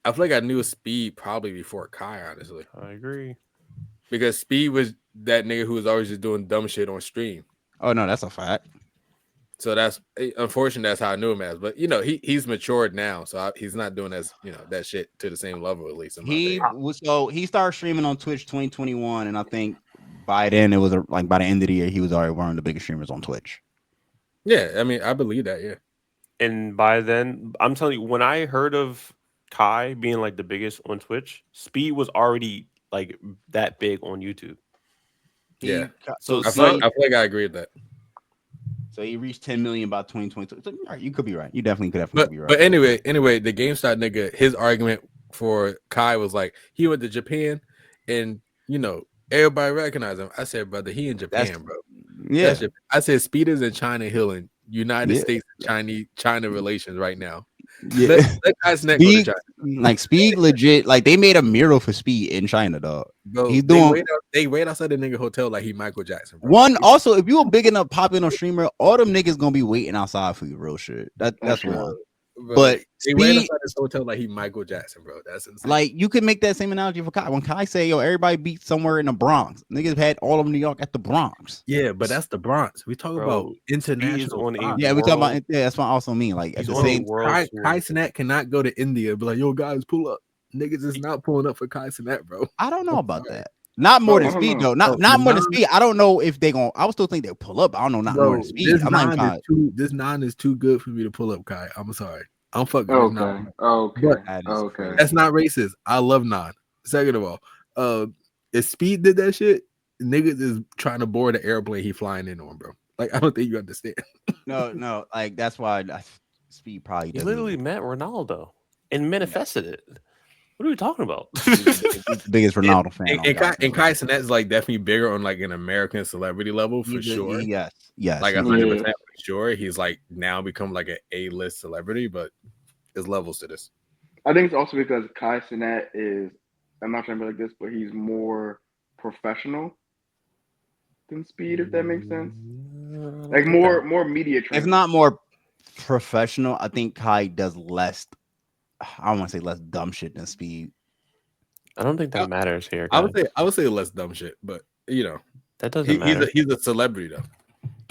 I feel like I knew Speed probably before Kai, honestly. I agree. Because Speed was that nigga who was always just doing dumb shit on stream. Oh no, that's a fact. So that's unfortunate. That's how I knew him as. But he's matured now, so he's not doing that shit to the same level at least. He started streaming on Twitch 2021, and I think by then it was like by the end of the year he was already one of the biggest streamers on Twitch. Yeah, I mean I believe that. Yeah, and by then I'm telling you, when I heard of Kai being like the biggest on Twitch, Speed was already like that big on YouTube. Yeah, so I feel like I agree with that. So he reached 10 million by 2022. So, you could be right. You definitely could be right. But anyway, the GameStop nigga, his argument for Kai was like he went to Japan and Everybody recognize him. I said, brother, he in Japan, bro. Yeah. I said, Speed is in China healing United Yeah. States and China relations right now. Yeah. Let Kai Cenat go to China. Like Speed legit, like they made a mural for Speed in China, dog. Bro, He's doing they wait outside the nigga hotel like he Michael Jackson. Bro. one. Also, if you a big enough popular streamer, all them niggas gonna be waiting outside for you, real shit. That's one. Bro, But they wait outside this hotel like he Michael Jackson, bro. That's insane. like you could make that same analogy for Kai. When Kai say, "Yo, everybody beat somewhere in the Bronx," niggas had all of New York at the Bronx. Yeah, but that's the Bronx. We talk about international. Yeah, we talk about. Yeah, that's what I also mean. Like at the same time, Kai Cenat cannot go to India. Be like, yo, guys, pull up. Niggas is not pulling up for Kai Cenat, bro. I don't know about that. Not more than Speed though. Not more than Speed. I don't know if they gonna. I would still think they'll pull up. I don't know. Not more than Speed. This 9 is too good for me to pull up, Kai. I'm sorry. I'm fucking. Okay. Okay. That's not racist. I love 9. Second of all, if Speed did that shit, niggas is trying to board the airplane he flying in on, bro. Like I don't think you understand. No. Like that's why Speed probably. He literally met Ronaldo and manifested it. What are we talking about? Biggest Ronaldo fan. And Kai Cenat's like definitely bigger on like an American celebrity level for sure. Yes. Like 100% for sure. He's like now become like an A-list celebrity, but there's levels to this. I think it's also because Kai Cenat is, I'm not trying to be like this, but he's more professional than Speed, if that makes sense. Like more media training. If not more professional, I think Kai does less. I don't want to say less dumb shit than Speed. I don't think that matters here. I would say less dumb shit, but you know that doesn't matter. He's a celebrity though.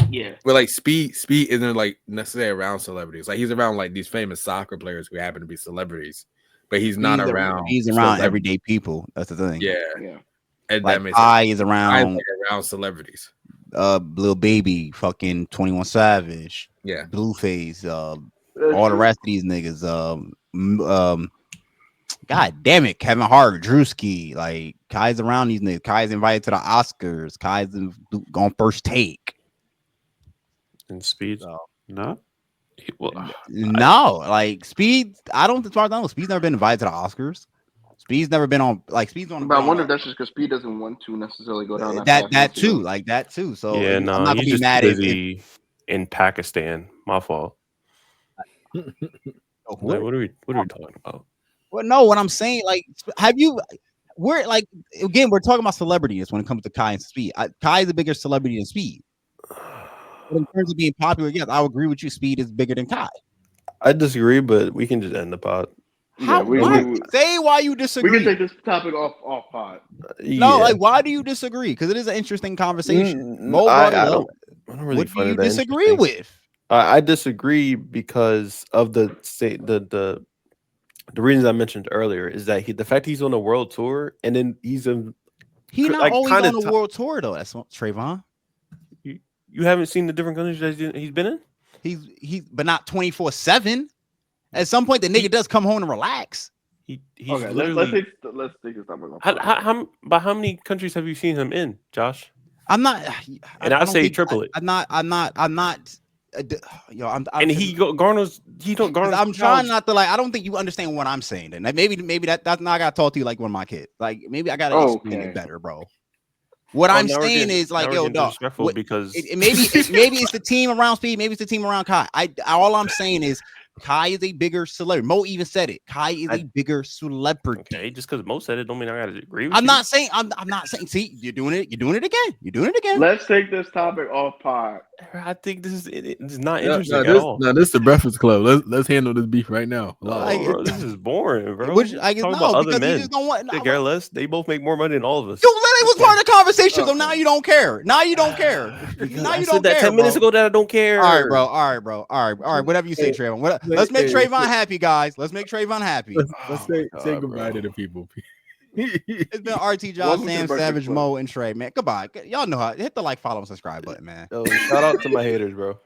Yeah, but like Speed isn't like necessarily around celebrities. Like he's around like these famous soccer players who happen to be celebrities, but he's not around. He's around everyday people. That's the thing. Yeah. And like that makes Kai is around celebrities. Lil Baby, fucking 21 Savage, Blueface, all the rest of these niggas. God damn it, Kevin Hart, Drewski, like Kai's around these niggas. Kai's invited to the Oscars. Kai's gone first take. And Speed, no. Like Speed. I don't. As far as I know, Speed's never been invited to the Oscars. Speed's never been on. Like Speed's on. But I wonder if that's just because Speed doesn't want to necessarily go down that too. Like that too. So yeah, no, I'm not gonna be mad if in Pakistan. My fault. What are we talking about? Well, no, what I'm saying, like, we're like, again, we're talking about celebrities when it comes to Kai and Speed. Kai is a bigger celebrity than Speed. But in terms of being popular, yes, I would agree with you. Speed is bigger than Kai. I disagree, but we can just end the pod. Say why you disagree. We can take this topic off pod. No, like, why do you disagree? Because it is an interesting conversation. I don't really what do you disagree with? I disagree because of the reasons I mentioned earlier is that the fact he's on a world tour and then he's not always on a world tour though. That's Trayvon. You haven't seen the different countries that he's been in? He's but not 24/7. At some point, the nigga does come home and relax. He's okay, literally. Let's take this topic off. How many countries have you seen him in, Josh? I'm not. And I say triple it. I'm not. Yo, and he garners. I'm trying not to like. I don't think you understand what I'm saying. And maybe that's not. I gotta talk to you like one of my kids. Like maybe I gotta explain it better, bro. What I'm saying is like, yo, dog. Because maybe it's the team around Speed. Maybe it's the team around Kai. All I'm saying is Kai is a bigger celebrity. Mo even said it. Kai is a bigger celebrity. Okay, just because Mo said it, don't mean I gotta agree with I'm you. not saying. I'm not saying. See, you're doing it again. Let's take this topic off pod. I think this is not interesting at all. No, this is the Breakfast Club. Let's handle this beef right now. Bro, this is boring, bro. I guess about other men. Just don't want, they care less. They both make more money than all of us. Yo, Lenny was part of the conversation, so now you don't care. Now you don't care. Now you don't care. 10 minutes ago that I don't care. All right, bro. All right. Whatever you say, Trayvon. Let's make Trayvon happy, guys. Let's make Trayvon happy. Let's say goodbye to the people. It's been RT Josh, Sam Savage, Mo, and Trey, man. Goodbye. Y'all know how. Hit the like, follow, and subscribe button, man. Yo, shout out to my haters, bro.